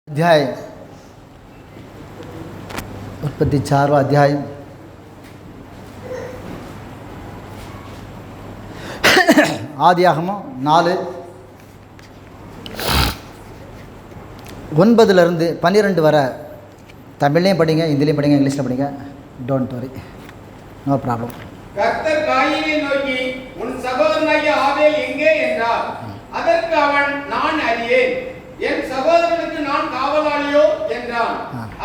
अध्याय उत्पत्ति 4वां अध्याय ஆதியாகமம் 4 9 12 வரை தமிழ்லையும் படிங்க, ஹிந்திலையும் படிங்க, இங்கிலீஷில் படிங்க. Don't worry, no problem. கர்த்தர் காயீனை நோக்கி, உன் சகோதரனாகிய ஆபேல் எங்கே என்றார். அதற்கு அவன், நான் அறியேன், என் சகோதரனுக்கு நான் காவலாளியோ என்றான்.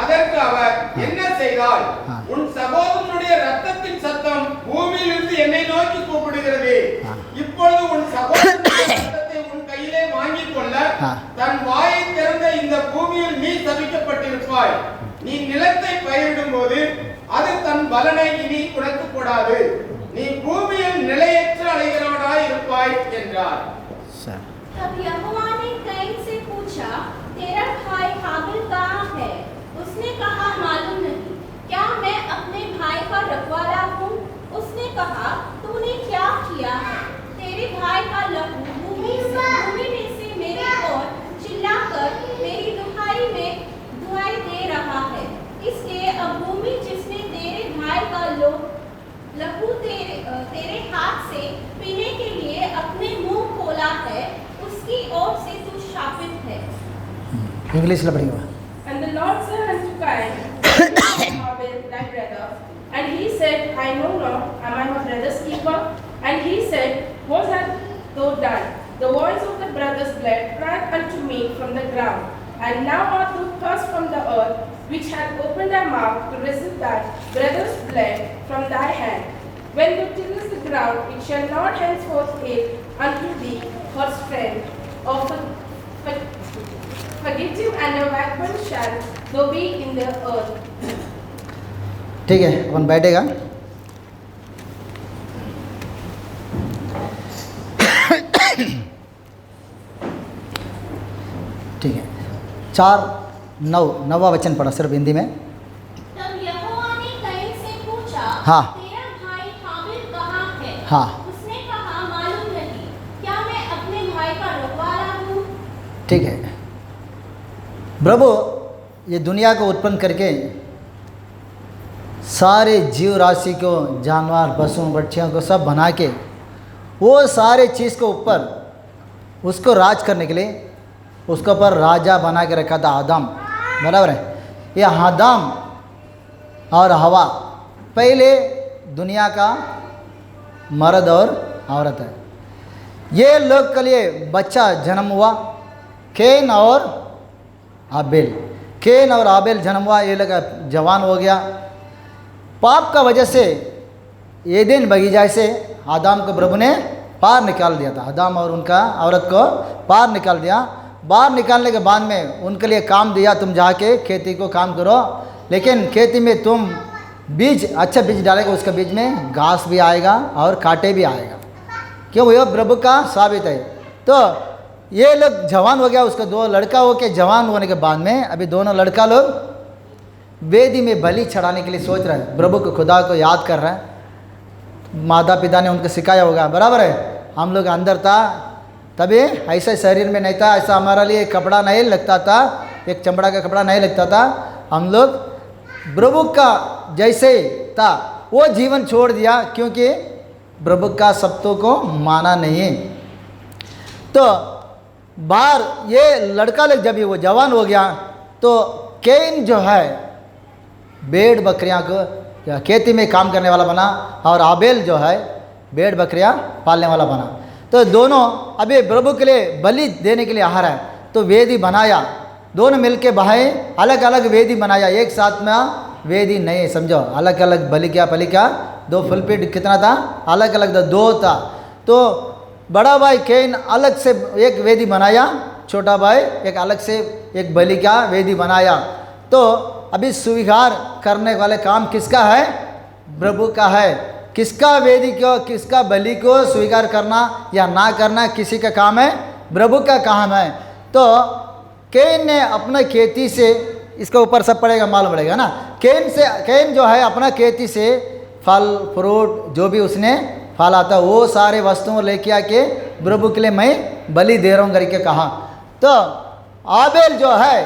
அதற்கு அவர், என்ன செய்தாய்? உன் சகோதரனுடைய இரத்தத்தின் சத்தம் பூமியிலிருந்து என்னை நோக்கி கூப்பிடுகிறது. இப்பொழுது உன் சகோதரனுடைய இரத்தத்தை உன் கையிலே வாங்கிக் கொள்ள தன் வாயை திறந்த இந்த பூமியில் நீ சபிக்கப்பட்டிருப்பாய். நீ நிலத்தை பயிரிடும் போது அது தன் பலனை இனி உனக்கு கொடாது. நீ பூமியில் நிலையற்ற அலைகிறவனாய் இருப்பாய் என்றார். तब यहोवा ने कैन से पूछा, तेरा भाई हाबिल कहाँ है? उसने कहा, मालूम नहीं। क्या मैं अपने भाई का रखवाला हूँ? उसने कहा, तूने क्या किया है? तेरे भाई का लहू भूमि में से मेरी ओर चिल्लाकर मेरी दुहाई दे रहा है। इसलिए अब भूमि जिसने तेरे भाई का लहू तेरे हाथ से पीने के लिए अपने मुंह खोला है, उसकी ओर से तू शापित है। इंग्लिश में पढ़िएगा. And the Lord said unto Cain, Abel thy brother, and he said, I know not, am I my brother's keeper? And he said, what hast thou done? The voice of the brother's blood cried unto me from the ground, and now art thou cursed from the earth, which hath opened thy mouth to receive thy brother's blood from thy hand. When thou tillest the ground, it shall not henceforth yield unto thee for strength, or forgive and a vagabond shall thou be in the earth. ठीक है, अपन बैठेगा. ठीक है, 4:9 वचन पढ़ा सिर्फ हिंदी में. तब यहोवा ने कैन से पूछा, हाँ. तेरा भाई हाबिल कहाँ है? हाँ. उसने कहा, मालूम नहीं. क्या मैं अपने भाई का रखवाला हूँ? ठीक है. प्रभु ये दुनिया को उत्पन्न करके सारे जीव राशि को, जानवर, पशु, पक्षियों को सब बना के वो सारे चीज़ को ऊपर उसको राज करने के लिए उसके ऊपर राजा बना के रखा था आदम. बराबर है. ये आदम और हवा पहले दुनिया का मर्द और औरत है. ये लोग के लिए बच्चा जन्म हुआ, कैन और आबेल. कैन और आबेल जन्म हुआ, ये लोग जवान हो गया. पाप का वजह से एदेन बगीचा से आदम को प्रभु ने पार निकाल दिया था. आदम और उनका औरत को पार निकाल दिया. बाहर निकालने के बाद में उनके लिए काम दिया, तुम जाके खेती को काम करो, लेकिन खेती में तुम बीज, अच्छा बीज डालेगा, उसके बीज में घास भी आएगा और कांटे भी आएगा. क्यों? यह प्रभु का साबित है. तो ये लोग जवान हो गया, उसका 2 लड़का हो के जवान होने के बाद में अभी दोनों लड़का लोग वेदी में बलि चढ़ाने के लिए सोच रहे हैं. प्रभु को, खुदा को याद कर रहे हैं. माता पिता ने उनको सिखाया होगा. बराबर है. हम लोग अंदर था तभी ऐसा शरीर में नहीं था, ऐसा हमारा लिए कपड़ा नहीं लगता था, एक चमड़ा का कपड़ा नहीं लगता था. हम लोग प्रभु का जैसे था वो जीवन छोड़ दिया, क्योंकि प्रभु का शब्दों को माना नहीं. तो बाहर ये लड़का लोग जब वो जवान हो गया तो कैन जो है भेड़ बकरियां को खेती में काम करने वाला बना, और आबेल जो है भेड़ बकरियां पालने वाला बना. तो दोनों अभी प्रभु के लिए बलि देने के लिए आ रहा है. तो वेदी बनाया, दोनों मिलके भाई अलग अलग वेदी बनाया, एक साथ में वेदी नहीं. समझो, अलग अलग बलि क्या 2 फुलपीट कितना था, अलग अलग था, 2 था. तो बड़ा भाई कैन अलग से एक वेदी बनाया, छोटा भाई एक अलग से एक बलि का वेदी बनाया. तो अभी स्वीकार करने वाले काम किसका है? प्रभु का है. किसका वेदी को, किसका बलि को स्वीकार करना या ना करना किसी का काम है? प्रभु का काम है. तो कैन ने अपना खेती से, इसका ऊपर सब पड़ेगा, मालूम पड़ेगा ना. कैन जो है अपना खेती से फल फ्रूट जो भी उसने फल आता वो सारे वस्तुओं लेके आके प्रभु के लिए मैं बलि दे रहा हूँ करके कहा. तो आबेल जो है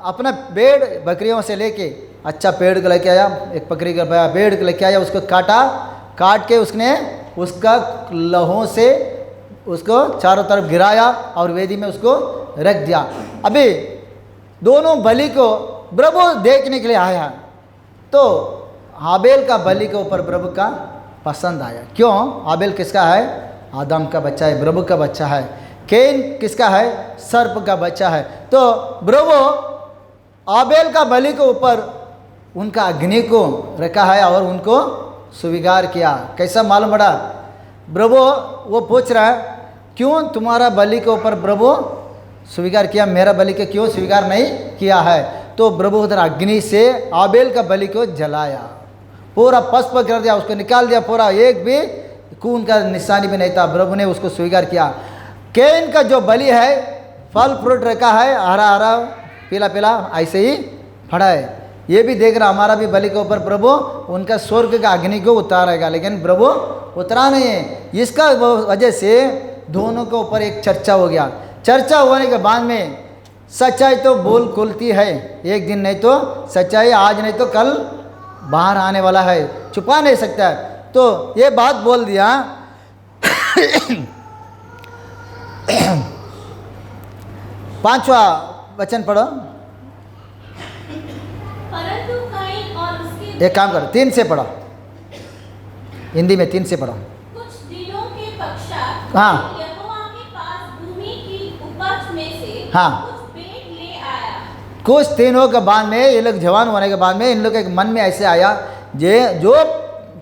अपना भेड़ बकरियों से लेके अच्छा पेड़ को लेके आया, एक बकरी का भेड़ को लेके आया, उसको काट के उसने उसका लहू से उसको चारों तरफ गिराया और वेदी में उसको रख दिया। अभी दोनों बलि को प्रभु देखने के लिए आया तो हाबेल का बलि के ऊपर प्रभु का पसंद आया। क्यों? हाबेल किसका है? आदम का बच्चा है, प्रभु का बच्चा है। कैन किसका है? सर्प का बच्चा है। तो प्रभु हाबेल का बलि के ऊपर उनका अग्नि को रखा है और उनको स्वीकार किया। कैसा मालूम पड़ा? प्रभु वो पूछ रहा है क्यों तुम्हारा बलि के ऊपर प्रभु स्वीकार किया, मेरा बलि के क्यों स्वीकार नहीं किया है? तो प्रभु उधर अग्नि से हाबेल का बलि को जलाया, पूरा पस्प कर दिया, उसको निकाल दिया, पूरा एक भी खून का निशानी भी नहीं था। प्रभु ने उसको स्वीकार किया। कैन का जो बलि है फल फ्रूट रखा है, हरा हरा पीला पीला ऐसे ही फड़ा है। ये भी देख रहा हमारा भी बलि के ऊपर प्रभु उनका स्वर्ग का अग्नि को उतारेगा, लेकिन प्रभु उतरा नहीं है। इसका वजह से दोनों के ऊपर एक चर्चा हो गया। चर्चा होने के बाद में सच्चाई तो बोल खुलती है, एक दिन नहीं तो सच्चाई आज नहीं तो कल बाहर आने वाला है, छुपा नहीं सकता है। तो ये बात बोल दिया। 5वां वचन पढ़ो। परंतु कैन और उसके एक काम करो 3 से पढ़ो, हिंदी में 3 से पढ़ो। कुछ दिनों के पश्चात हाँ। यहोवा के पास भूमि की उपज में से हाँ। कुछ भेंट ले आया। कुछ दिनों के बाद में ये लोग जवान होने के बाद में इन लोग के मन में ऐसे आया जो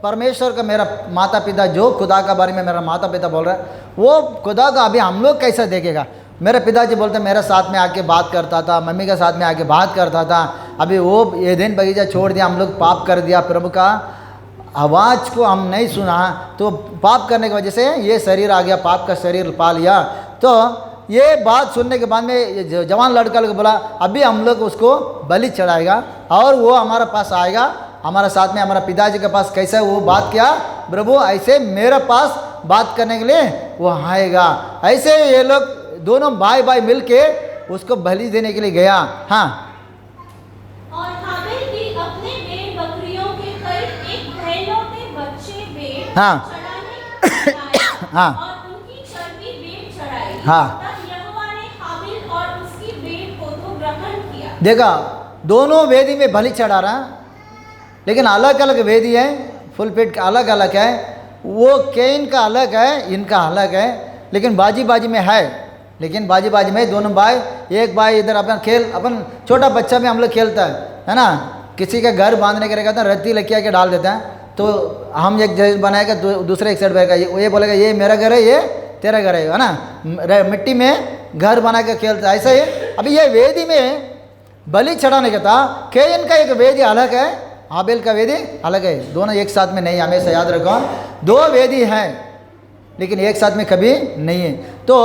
परमेश्वर का मेरा माता पिता, जो खुदा का बारे में मेरा माता पिता बोल रहा है, वो खुदा का अभी हम लोग कैसा देखेगा? मेरे पिताजी बोलते मेरे साथ में आके बात करता था, मम्मी के साथ में आके बात करता था, अभी वो एदेन बगीचा छोड़ दिया, हम लोग पाप कर दिया, प्रभु का आवाज़ को हम नहीं सुना, तो पाप करने की वजह से ये शरीर आ गया, पाप का शरीर पा लिया। तो ये बात सुनने के बाद में ये जवान लड़का लोग बोला अभी हम लोग उसको बलि चढ़ाएगा और वो हमारे पास आएगा, हमारे साथ में हमारा पिताजी के पास कैसा वो बात किया, प्रभु ऐसे मेरे पास बात करने के लिए वो आएगा। ऐसे ये लोग दोनों भाई भाई मिलके उसको बलि देने के लिए गया। हाँ। और हाबेल भी अपने भेड़ बकरियों के करीब एक बैलों के बच्चे भेड़ हाँ। चढ़ाने लाया हाँ। और उनकी चर्बी भेड़ चढ़ाई। हाँ। तब यहोवा ने हाबेल और उसकी भेड़ को तो ग्रहण किया। देखा, दोनों वेदी में बलि चढ़ा रहा, लेकिन अलग अलग वेदी है, फुल पेट का अलग अलग है। वो कैन का अलग है, इनका अलग है, लेकिन बाजी बाजी में है। लेकिन बाजी बाजी में दोनों भाई, एक भाई इधर अपन खेल, अपन छोटा बच्चा में हम लोग खेलता है ना, किसी का घर बांधने के रहता है, रत्ती लकिया के डाल देते हैं, तो हम एक जगह बनाएगा, दूसरे एक साइड बैठेगा, ये बोलेगा ये मेरा घर है, ये तेरा घर है ना, मिट्टी में घर बना के खेलता है। ऐसा ही अभी ये वेदी में बलि चढ़ाने का था, कैन का एक वेदी अलग है, हाबेल का वेदी अलग है, दोनों एक साथ में नहीं, हमेशा याद रखो। 2 वेदी हैं लेकिन एक साथ में कभी नहीं है। तो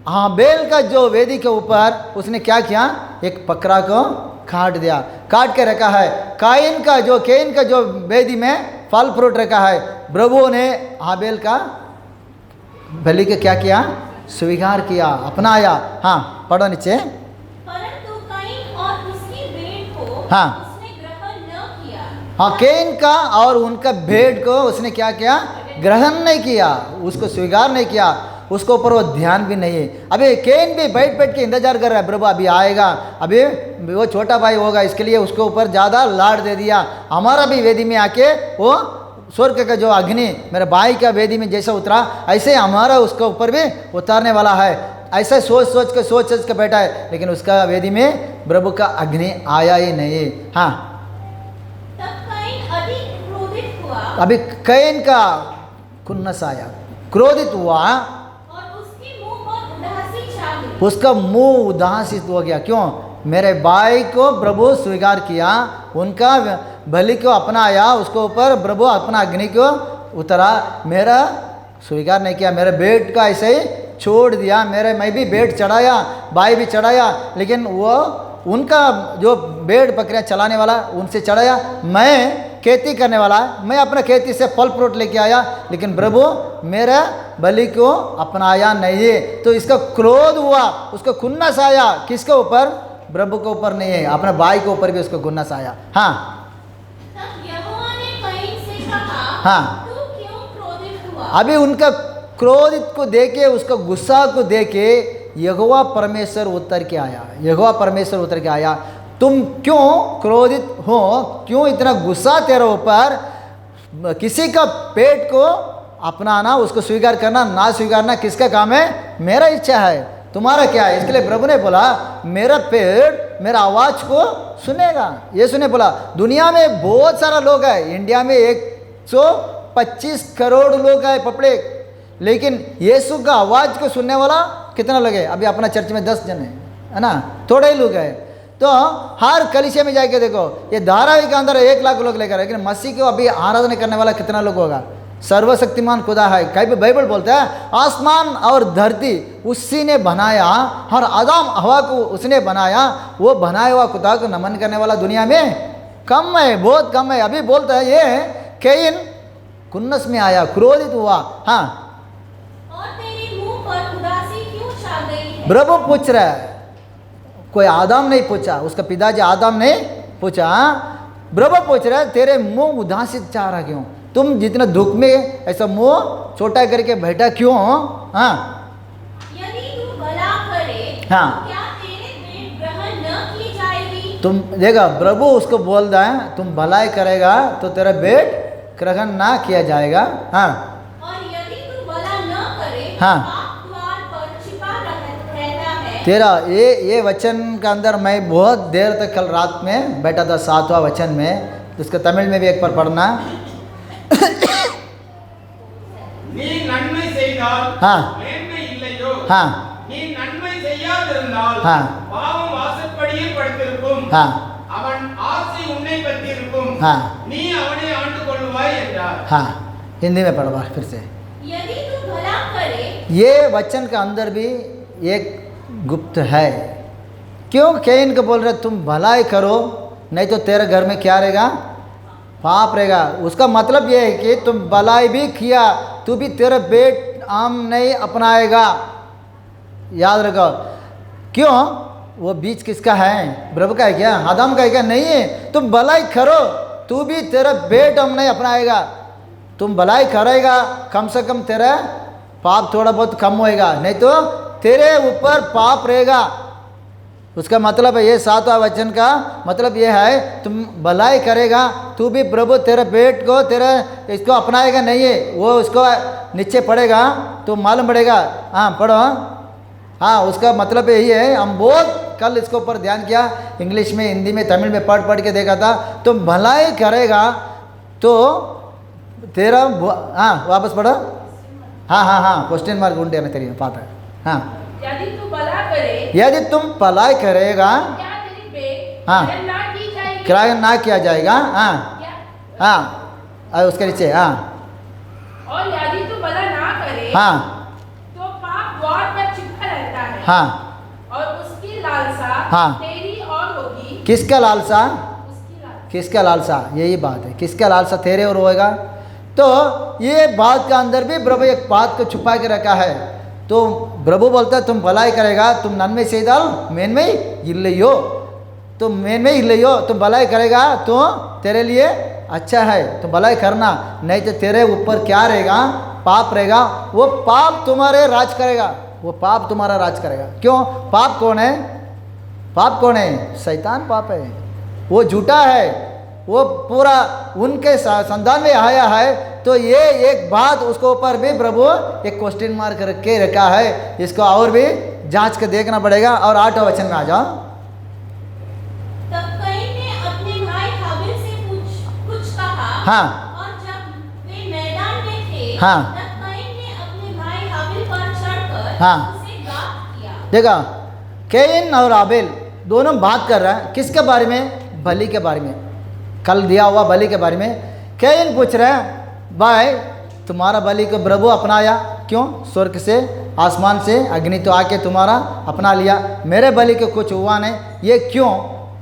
हाबेल का जो वेदी के ऊपर उसने क्या किया, एक बकरा को काट दिया, काट के रखा है। कैन का जो वेदी में फल फ्रूट रखा है, प्रभु ने हाबेल का बलि के क्या किया, स्वीकार किया, अपनाया। हाँ पढ़ो नीचे। परंतु कैन और उसकी भेड़ को हाँ। उसने ग्रहण न किया। हाँ, कैन का और उनका भेड़ को उसने क्या किया, ग्रहण नहीं किया, उसको स्वीकार नहीं किया, उसको ऊपर वो ध्यान भी नहीं है। अभी कैन भी बैठ बैठ के इंतजार कर रहा है, प्रभु अभी आएगा, अभी वो छोटा भाई होगा, इसके लिए उसके ऊपर ज़्यादा लाड दे दिया। हमारा भी वेदी में आके वो स्वर्ग का जो अग्नि मेरे भाई का वेदी में जैसा उतरा, ऐसे हमारा उसके ऊपर भी उतारने वाला है। ऐसा सोच सोच के बैठा है, लेकिन उसका वेदी में प्रभु का अग्नि आया ही नहीं। हाँ। तब कैन अधिक क्रोधित हुआ अभी कैन का खुन्नस आया, क्रोधित हुआ, और उसके मुंह पर उदासी छा गई। उसका मुंह उदासित हो गया। क्यों? मेरे भाई को प्रभु स्वीकार किया, उनका बलि को अपनाया, उसको ऊपर प्रभु अपना अग्नि को उतरा, मेरा स्वीकार नहीं किया, मेरे बेट का ऐसे ही छोड़ दिया। मैं भी बेट चढ़ाया, भाई भी चढ़ाया, लेकिन वो उनका जो भेड़ बकरियाँ चलाने वाला उनसे चढ़ाया, मैं खेती करने वाला, मैं अपना खेती से फल फ्रूट लेके आया, लेकिन प्रभु मेरा बलि को अपनाया नहीं। तो इसका क्रोध हुआ, उसको खुन्नस आया, किसके ऊपर, प्रभु के ऊपर नहीं है, अपने भाई के ऊपर भी उसको गुस्सा आया। हाँ तब यहोवा ने कैन से कहा, हाँ। तू क्यों क्रोधित हुआ? अभी उनका क्रोधित को देके, उसका गुस्सा को देके यहोवा परमेश्वर उतर के आया। यहोवा परमेश्वर उतर के आया, तुम क्यों क्रोधित हो, क्यों इतना गुस्सा तेरे ऊपर? किसी का पेट को अपनाना, उसको स्वीकार करना ना स्वीकारना किसका काम है? मेरा इच्छा है, तुम्हारा क्या है? इसके लिए प्रभु ने बोला मेरा पेट मेरा आवाज़ को सुनेगा। यीशु ने बोला दुनिया में बहुत सारा लोग है, इंडिया में 125 करोड़ लोग है पब्लिक, लेकिन यीशु का आवाज़ को सुनने वाला कितना लोग है? अभी अपना चर्च में 10 जन है ना, थोड़े ही लोग हैं। तो हर कलीसिया में जाके देखो, ये धारावाहिक के अंदर 1 लाख लोग लेकर, लेकिन मसीह को अभी आराधना करने वाला कितना लोग होगा? सर्वशक्तिमान खुदा है। कहीं भी बाइबल बोलता है आसमान और धरती उसी ने बनाया, और आदम हवा को उसने बनाया, वो बनाया हुआ खुदा को नमन करने वाला दुनिया में कम है, बहुत कम है। अभी बोलता है ये कैन खुन्नस में आया, क्रोधित हुआ। हाँ, और तेरे मुंह पर उदासी क्यों छा गई है? प्रभु पूछ रहा है, कोई आदम नहीं पूछा, उसका पिताजी आदम ने पूछा, प्रभु पूछ रहा है तेरे मुंह उदासी चाह रहा क्यों? तुम जितना दुख में ऐसा मुंह छोटा करके बैठा क्यों? हाँ, यदि तू भला करे हाँ। तो क्या तेरे भेंट ग्रहण न की जाएगी? तुम देखा प्रभु उसको बोल रहा है तुम भलाई करेगा तो तेरा भेंट ग्रहण ना किया जाएगा। हाँ, और यदि तू भला न करे, हाँ। पाप द्वार पर छिपा रहता है। तेरा ये वचन का अंदर मैं बहुत देर तक कल रात में बैठा था, 7वां वचन में, उसका तमिल में भी एक बार पढ़ना। நீ நன்மை செய்தால் हाँ, மேன்மை இல்லையோ? हाँ, நீ நன்மை செய்யாதிருந்தால் हाँ, பாவம் வாசற்படியில் படுத்திருக்கும், हाँ, அவன் ஆசை உன்னை பற்றி இருக்கும், हाँ, நீ அவனை ஆண்டு கொள்வாய் என்றார்। हाँ। हिंदी में पढ़वा फिर से। यदि तू भला करे, ये वचन का अंदर भी एक गुप्त है। क्यों कैन को बोल रहे तुम भलाई करो, नहीं तो तेरे घर में क्या रहेगा? पाप रहेगा। उसका मतलब ये है कि तुम भलाई भी किया तो भी तेरा पेट आम नहीं अपनाएगा, याद रखो। क्यों? वो बीज किसका है? प्रभु का है क्या? आदम का है क्या? नहीं है। तुम भलाई करो तू भी तेरा पेट हम नहीं अपनाएगा। तुम भलाई करेगा कम से कम तेरा पाप थोड़ा बहुत कम होएगा, नहीं तो तेरे ऊपर पाप रहेगा। उसका मतलब है ये 7वां वचन का मतलब ये है तुम भलाई करेगा तू भी प्रभु तेरे पेट को तेरे इसको अपनाएगा नहीं है, वो उसको नीचे पड़ेगा तो मालूम पड़ेगा। हाँ पढ़ो। हाँ, उसका मतलब यही है। हम बहुत कल इसके ऊपर ध्यान किया, इंग्लिश में, हिंदी में, तमिल में पढ़ के देखा था। तुम भलाई करेगा तो तेरा हाँ वापस पढ़ो। हाँ हाँ हाँ, क्वेश्चन मार्क उंटे ना तेरी पाता है। हाँ, यदि तू भला करे, यदि तुम भलाई करेगा क्या तेरी भेंट हाँ। ग्रहण ना की जाएगी? ग्रहण ना किया जाएगा। हाँ क्या? हाँ, और उसके नीचे हाँ और यदि तू भला ना करे, हाँ तो पाप द्वार पर छिपा रहता है, हाँ, और उसकी लालसा हाँ। तेरी और होगी। किसका लालसा? उसकी लालसा किसका लालसा? यही बात है, किसका लालसा तेरे और होएगा। तो ये बात का अंदर भी प्रभु एक बात को छुपा के रखा है। तो प्रभु बोलता है तुम भलाई करेगा, तुम नन्मे செய்தால் மேன்மை இல்லையோ, तुम मेनमे இல்லையோ, तुम भलाई करेगा तो तेरे लिए अच्छा है, तुम भलाई करना, नहीं तो तेरे ऊपर क्या रहेगा? पाप रहेगा। वो पाप तुम्हारे राज करेगा, वो पाप तुम्हारा राज करेगा। क्यों? पाप कौन है? पाप कौन है? शैतान पाप है, वो झूठा है, वो पूरा उनके संतान में आया है। तो ये एक बात उसके ऊपर भी प्रभु एक क्वेश्चन मार्क रख के रखा है, इसको और भी जांच के देखना पड़ेगा। और 8वां वचन में आ जाओ। तब कैन ने अपने भाई हाबिल से कुछ कहा। हाँ, और जब वे मैदान में थे, हाँ। तब कैन ने अपने भाई हाबिल पर चढ़कर हाँ। उसे घात किया। देखा, कैन और आबेल दोनों बात कर रहा है किसके बारे में? बलि के बारे में, कल दिया हुआ बलि के बारे में। कैन पूछ रहा है भाई तुम्हारा बलि को प्रभु अपनाया क्यों? स्वर्ग से आसमान से अग्नि तो आके तुम्हारा अपना लिया, मेरे बलि को कुछ हुआ नहीं, ये क्यों?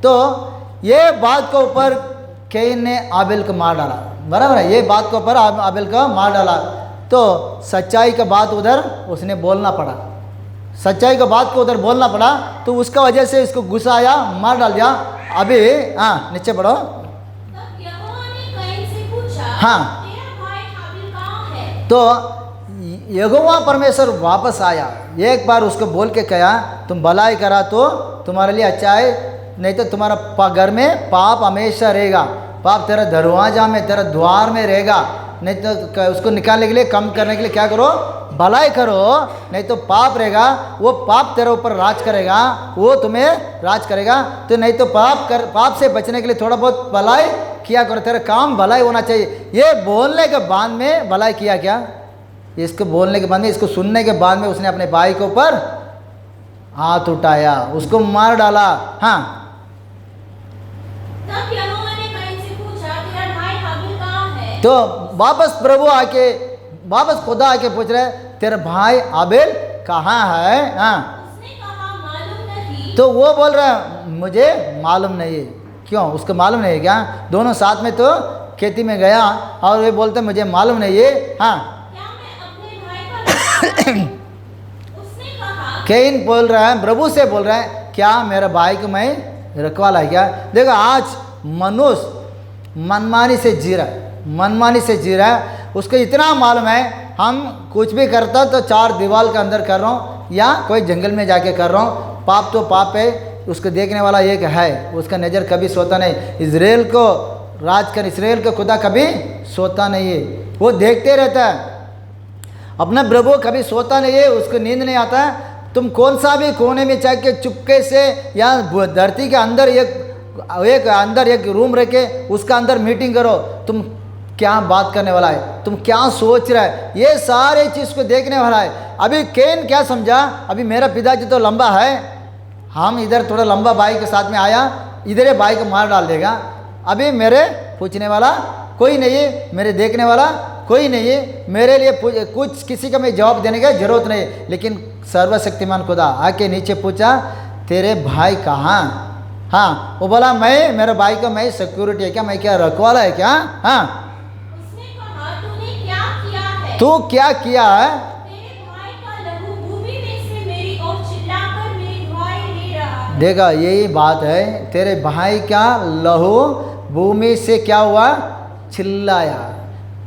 तो ये बात के ऊपर कैन ने आबेल को मार डाला, बराबर है। ये बात के ऊपर आबेल को मार डाला, तो सच्चाई का बात उधर उसने बोलना पड़ा। सच्चाई का बात को उधर बोलना पड़ा, तो उसका वजह से इसको गुस्सा आया, मार डाल दिया। अभी नीचे पढ़ो। तब यहोवा ने कैन से पूछा, हाँ। तेरा भाई हाबिल कहाँ है? तो यहोवा परमेश्वर वापस आया, एक बार उसको बोल के कहा, तुम भलाई करा तो तुम्हारे लिए अच्छा है, नहीं तो तुम्हारा घर में पाप हमेशा रहेगा, पाप तेरा दरवाजा में, तेरा द्वार में रहेगा। नहीं तो उसको निकालने के लिए, कम करने के लिए क्या करो, भलाई करो, नहीं तो पाप रहेगा, वो पाप तेरे ऊपर राज करेगा, वो तुम्हें राज करेगा। तो नहीं तो पाप से बचने के लिए थोड़ा बहुत भलाई किया करो, तेरा काम भलाई होना चाहिए। ये बोलने के बाद में भलाई किया क्या? इसको बोलने के बाद में, इसको सुनने के बाद में उसने अपने भाई के ऊपर हाथ उठाया, उसको मार डाला। हाँ। तब यहोवा ने कैन से पूछा, तेरा भाई हाबिल कहाँ है? तो वापस प्रभु आके, वापस खुदा आके पूछ रहे, तेरा भाई आबेल कहाँ है? हाँ। उसने कहा, मालूम नहीं। तो वो बोल रहा है, मुझे मालूम नहीं है। क्यों? उसको मालूम नहीं है क्या? दोनों साथ में तो खेती में गया और वे बोलते मुझे मालूम नहीं है। हाँ। क्या मैं अपने भाई का रखवाला हूँ? उसने कहा, कैन बोल रहा है, प्रभु से बोल रहा है, क्या मेरा भाई को मैं रखवाला है क्या? देखो, आज मनुष्य मनमानी से जी रहा है, मनमानी से जी रहा है। उसको इतना मालूम है, हम कुछ भी करता तो चार दीवार के अंदर कर रहा हूँ या कोई जंगल में जाके कर रहा हूँ, पाप तो पाप है। उसको देखने वाला एक है, उसका नज़र कभी सोता नहीं। इज़राइल को राज कर, इज़राइल का खुदा कभी सोता नहीं है, वो देखते रहता है। अपना प्रभु कभी सोता नहीं है, उसको नींद नहीं आता है। तुम कौन सा भी कोने में जाके चुपके से, या धरती के अंदर एक रूम रह के उसका अंदर मीटिंग करो, तुम क्या बात करने वाला है, तुम क्या सोच रहा है, ये सारे चीज़ को देखने वाला है। अभी कैन क्या समझा, अभी मेरा पिताजी तो लंबा है, हम इधर थोड़ा लंबा भाई के साथ में आया, इधर ये भाई को मार डाल देगा। अभी मेरे पूछने वाला कोई नहीं है, मेरे देखने वाला कोई नहीं है, मेरे लिए कुछ किसी का मैं जवाब देने की जरूरत नहीं। लेकिन सर्वशक्तिमान खुदा आके नीचे पूछा, तेरे भाई कहाँ? हाँ। वो बोला, मैं, मेरे भाई को मैं सिक्योरिटी है क्या, मैं क्या रखवाला है क्या? हाँ। उसने कहा, तूने क्या किया है? तू क्या किया है? तेरे भाई का लहू भूमि में से मेरी ओर चिल्लाकर मेरी दुहाई ले रहा है। देखा, यही बात है, तेरे भाई का लहू भूमि से क्या हुआ? चिल्लाया,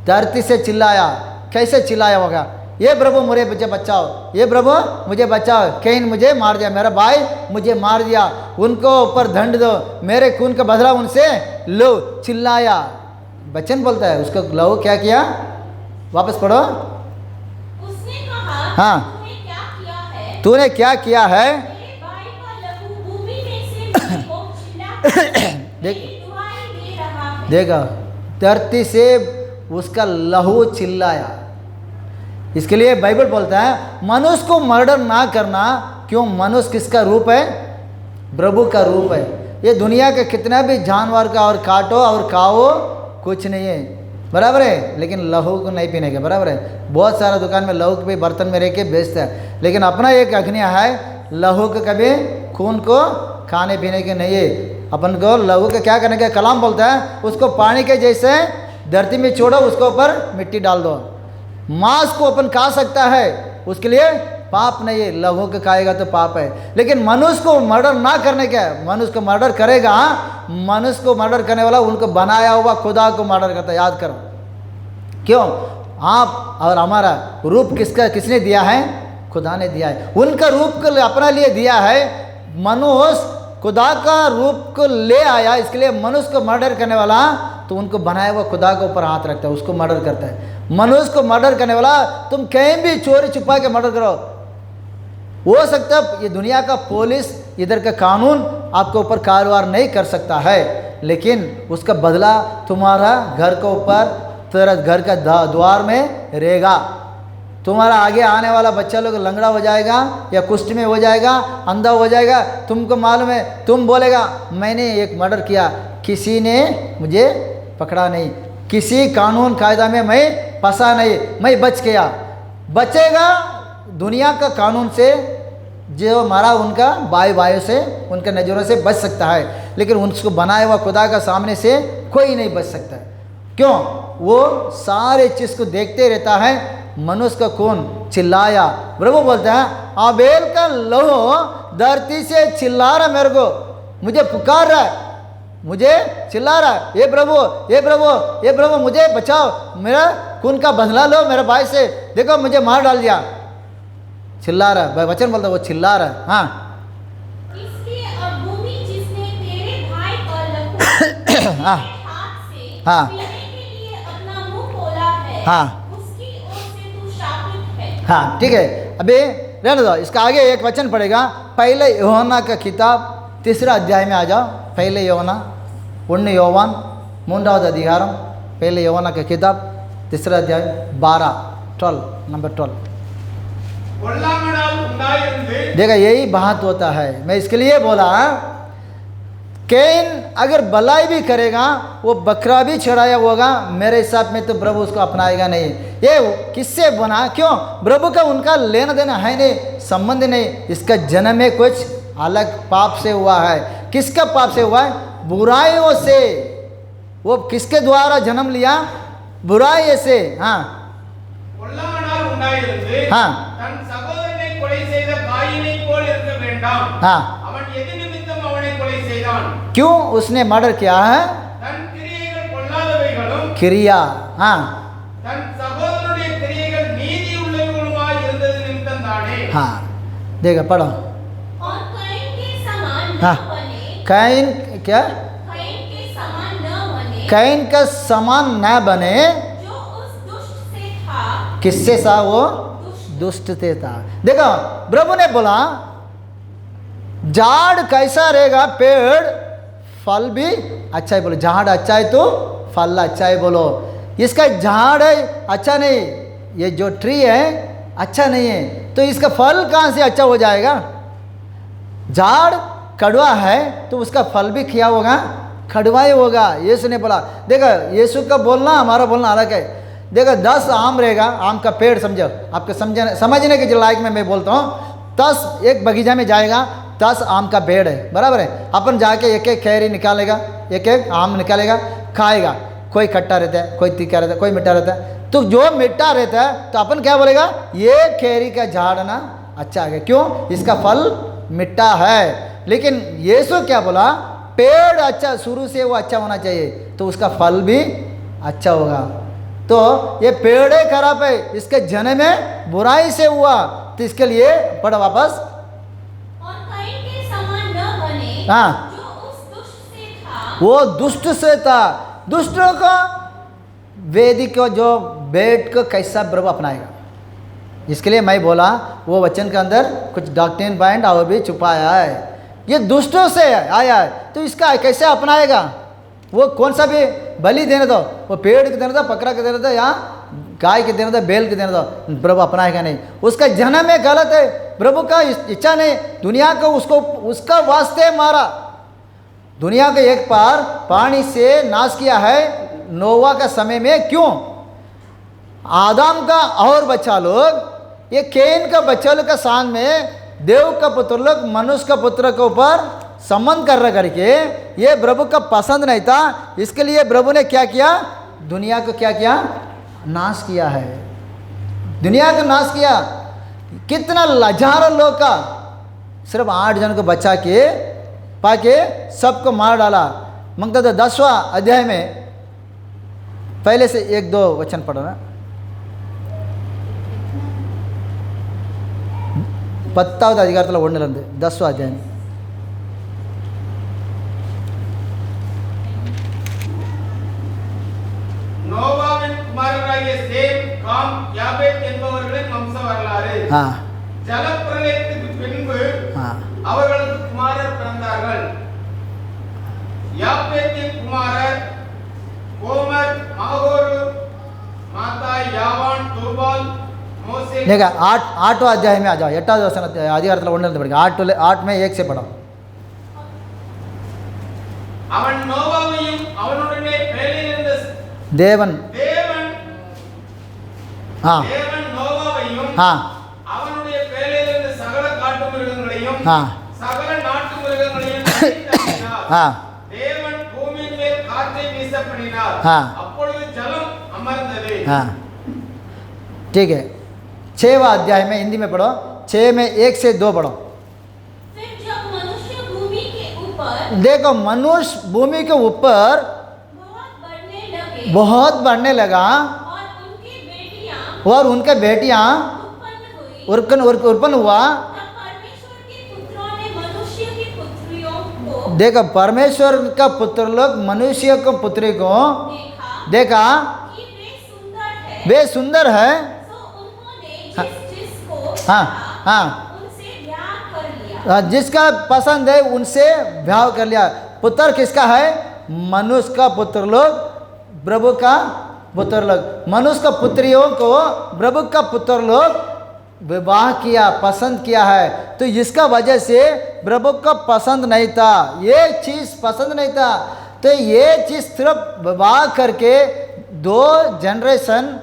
धरती से चिल्लाया। कैसे चिल्लाया होगा? ये प्रभु मुझे बचाओ, ये प्रभु मुझे बचाओ, कैन मुझे मार दिया, मेरा भाई मुझे मार दिया, उनको ऊपर दंड दो, मेरे खून का बदला उनसे लो, चिल्लाया। बचन बोलता है, उसको लहू क्या किया? वापस पढ़ो। उसने कहा, हाँ। तूने क्या किया है? तूने क्या किया है? मेरे भाई का लहू भूमि में से मेरी ओर चिल्लाकर मेरी दुहाई ले रहा है। देखा, धरती से उसका लहू चिल्लाया। इसके लिए बाइबल बोलता है, मनुष्य को मर्डर ना करना। क्यों? मनुष्य किसका रूप है? प्रभु का रूप है। ये दुनिया के कितना भी जानवर का और काटो और खाओ, कुछ नहीं है, बराबर है, लेकिन लहू को नहीं पीने के, बराबर है। बहुत सारा दुकान में लहू के बर्तन में रह के बेचता है, लेकिन अपना एक अग्निया है, लहू के कभी खून को खाने पीने के नहीं है। अपन को लहू के क्या करने का? कलाम बोलता है, उसको पानी के जैसे धरती में छोड़ो, उसके ऊपर मिट्टी डाल दो। मांस को अपन खा सकता है, उसके लिए पाप नहीं है, लहू के खाएगा तो पाप है। लेकिन मनुष्य को मर्डर ना करने का है। मनुष्य को मर्डर करेगा, मनुष्य को मर्डर करने वाला उनको बनाया हुआ खुदा को मर्डर करता है। याद करो, क्यों? आप और हमारा रूप किसने दिया है? खुदा ने दिया है। उनका रूप को अपना लिए दिया है। मनुष्य खुदा का रूप को ले आया, इसके लिए मनुष्य को मर्डर करने वाला तो उनको बनाया हुआ खुदा के ऊपर हाथ रखता है, उसको मर्डर करता है। मनुष्य को मर्डर करने वाला, तुम कहीं भी चोरी छुपा के मर्डर करो, हो सकता है ये दुनिया का पुलिस, इधर का कानून आपके ऊपर कारोबार नहीं कर सकता है, लेकिन उसका बदला तुम्हारा घर के ऊपर, तेरा घर का द्वार में रहेगा। तुम्हारा आगे आने वाला बच्चा लोग लंगड़ा हो जाएगा या कुष्ठ में हो जाएगा, अंधा हो जाएगा, तुमको मालूम है, तुम बोलेगा मैंने एक मर्डर किया, किसी ने मुझे पकड़ा नहीं, किसी कानून कायदा में मैं फंसा नहीं, मैं बच गया। बचेगा दुनिया का कानून से, जो मारा उनका भाइयों से, उनके नज़रों से बच सकता है, लेकिन उसको बनाया हुआ खुदा का सामने से कोई नहीं बच सकता है। क्यों? वो सारे चीज़ को देखते रहता है। मनुष्य का खून चिल्लाया। प्रभु बोलते हैं आबेल का लहू धरती से चिल्ला रहा, मेरे को मुझे पुकार रहा है, मुझे चिल्ला रहा है, ये प्रभु ये प्रभु ये प्रभु मुझे बचाओ, मेरा खून का बदला लो मेरे भाई से, देखो मुझे मार डाल दिया। चिल्ला रहा है, वचन बोलता है वो चिल्ला रहा है। हाँ इसलिए अब भूमि जिसने तेरे भाई और लहू हाँ हाथ से हाँ पीने के लिए अपना मुंह खोला है, हाँ उसकी ओर से तू शापित है। हाँ ठीक है, अभी रहने दो, इसका आगे एक वचन पड़ेगा। पहले योहन्ना का किताब 3 अध्याय में आ जाओ। पहले योहन्ना 1 யோவான் 3வது அதிகாரம், पहले யோவான்னா का किताब 3 अध्याय 12 नंबर 12। கொல்லாமனால் உண்டாயிருந்து देखा यही बात होता है, मैं इसके लिए बोला कैन अगर भलाई भी करेगा वो बकरा भी चढ़ाया होगा, मेरे हिसाब में तो प्रभु उसको अपनाएगा नहीं। ये किससे बना, क्यों? प्रभु का उनका लेना देना है नहीं, संबंध नहीं। इसका जन्म में कुछ अलग पाप से हुआ है। किसका पाप से हुआ है? बुराइयों से। वो किसके द्वारा जन्म लिया? बुराई से। हाँ கொல்லாமனால் உண்டாயிருந்து हाँ தன் சகோதரனை கொலை செய்த காயினை போல் இருக்க வேண்டாம்। हाँ அவன் எது நிமித்தம் அவனை கொலை செய்தான்? क्यों उसने मर्डर किया है? தன் கிரியைகள் பொல்லாதவைகளும் क्रिया। हाँ தன் சகோதரனுடைய கிரியைகள் நீதி உள்ளவைகளுமாய் இருந்தது நிமித்தம் தானே। हाँ देखा पढ़ो। और कैन के समान न हाँ। बने, कैन क्या? कैन के समान न बने, कैन का समान न बने। जो उस दुष्ट से था, किससे सा? वो दुष्ट से था। देखो प्रभु ने बोला झाड़ कैसा रहेगा? पेड़ फल भी अच्छा है बोलो। झाड़ अच्छा है तो फल अच्छा है बोलो। इसका झाड़ है अच्छा नहीं, ये जो ट्री है अच्छा नहीं है, तो इसका फल कहाँ से अच्छा हो जाएगा? झाड़ कड़वा है तो उसका फल भी क्या होगा? कड़वा ही होगा। यीशु ने बोला, देखो यीशु का बोलना हमारा बोलना अलग है। देखो 10 आम रहेगा, आम का पेड़ समझो, आपके समझने के जो लायक में मैं बोलता हूँ, 10 एक बगीचा में जाएगा, 10 आम का पेड़ है, बराबर है। अपन जाके एक एक कैरी निकालेगा, एक एक आम निकालेगा, खाएगा। कोई खट्टा रहता है, कोई तीखा रहता है, कोई मीठा रहता है। तो जो मीठा रहता है तो अपन क्या बोलेगा? ये कैरी का झाड़ ना अच्छा है, क्यों? इसका फल मीठा है। लेकिन यीशु क्या बोला? पेड़ अच्छा, शुरू से वो अच्छा होना चाहिए तो उसका फल भी अच्छा होगा। तो ये पेड़ ही खराब है, इसके जन्म में बुराई से हुआ, तो इसके लिए पढ़ो वापस। और कैन के समान न बने, हाँ जो उस दुष्ट से था, वो दुष्ट से था। दुष्टों को वेदी को जो बेट को कैसा प्रभु अपनाएगा? इसके लिए मैं बोला वो वचन के अंदर कुछ डॉक्ट्रिन पॉइंट और भी छुपाया है। ये दुष्टों से आया है तो इसका कैसे अपनाएगा? वो कौन सा भी बलि देने दो, वो पेड़ के देने दो, बकरा के देने दो, या गाय के देने दो, बैल के देने दो, प्रभु अपनाएगा नहीं। उसका जन्म में गलत है, प्रभु का इच्छा नहीं। दुनिया को उसको उसका वास्ते मारा। दुनिया को एक बार पानी से नाश किया है नोवा का समय में। क्यों? आदम का और बच्चा लोग, ये कैन का बच्चा लोग का साथ में देव का पुत्र लोग मनुष्य का पुत्र के ऊपर संबंध कर रहा करके ये प्रभु का पसंद नहीं था। इसके लिए प्रभु ने क्या किया? दुनिया को क्या किया? नाश किया है। दुनिया को नाश किया। कितना हजारों लोग का सिर्फ 8 जन को बचा के पाके सबको मार डाला। मंगता था 10वां अध्याय में पहले से 1-2 वचन पढ़ो ना। 10வது அதிகாரத்தில் 1லேருந்து 10வாம் அத்தியாயம்। நோவாவின் குமாரராகிய சேம், காம், யாபேத் என்பவர்களின் வம்ச வரலாறு. हाँ ஜலப்பிரளயத்துக்கு பின்பு हाँ அவர்களுக்கு குமாரர் பிறந்தார்கள். யாபேத்தின் குமாரர் கோமர், மாகோரு, மாத்தாய், யாவான், தூபால், மோசே। देखा 8वां अध्याय में आ जाओ। 8வது वचन அதிகாரத்தில் 1லேருந்து படிங்க। 8 में 1 से पढ़ो। அவன் நோவாவையும் அவனுடனே பேழையில் இருந்த देवन தேவன் हाँ நோவாவையும் हाँ அவனுடைய பேழையில் இருந்த சகல காட்டு மிருகங்களையும் हाँ சகல நாட்டு மிருகங்களையும் தள்ளினார். हाँ தேவன் பூமியின் மேல் காற்றை வீச பண்ணினார். हाँ அப்பொழுது ஜலம் அமர்ந்தது. हाँ ठीक है, 6वां अध्याय में हिंदी में पढ़ो, 6 में 1 से 2 पढ़ो। फिर जब मनुष्य भूमि के ऊपर देखो मनुष्य भूमि के ऊपर बहुत बढ़ने लगा और उनके बेटियां उत्पन्न हुआ। परमेश्वर के पुत्रों ने मनुष्य की पुत्रियों को देखो परमेश्वर का पुत्र लोग मनुष्य को पुत्री को देखा कि वे सुंदर है, तो उन्होंने जिसको हाँ हाँ उनसे ब्याह कर लिया। जिसका पसंद है उनसे ब्याह कर लिया। पुत्र किसका है? मनुष्य का पुत्र लोग, प्रभु का पुत्र लोग, मनुष्य का पुत्रियों को प्रभु का पुत्र लोग विवाह किया, पसंद किया है। तो इसका वजह से प्रभु का पसंद नहीं था, ये चीज़ पसंद नहीं था। तो ये चीज़ सिर्फ विवाह करके 2 जनरेशन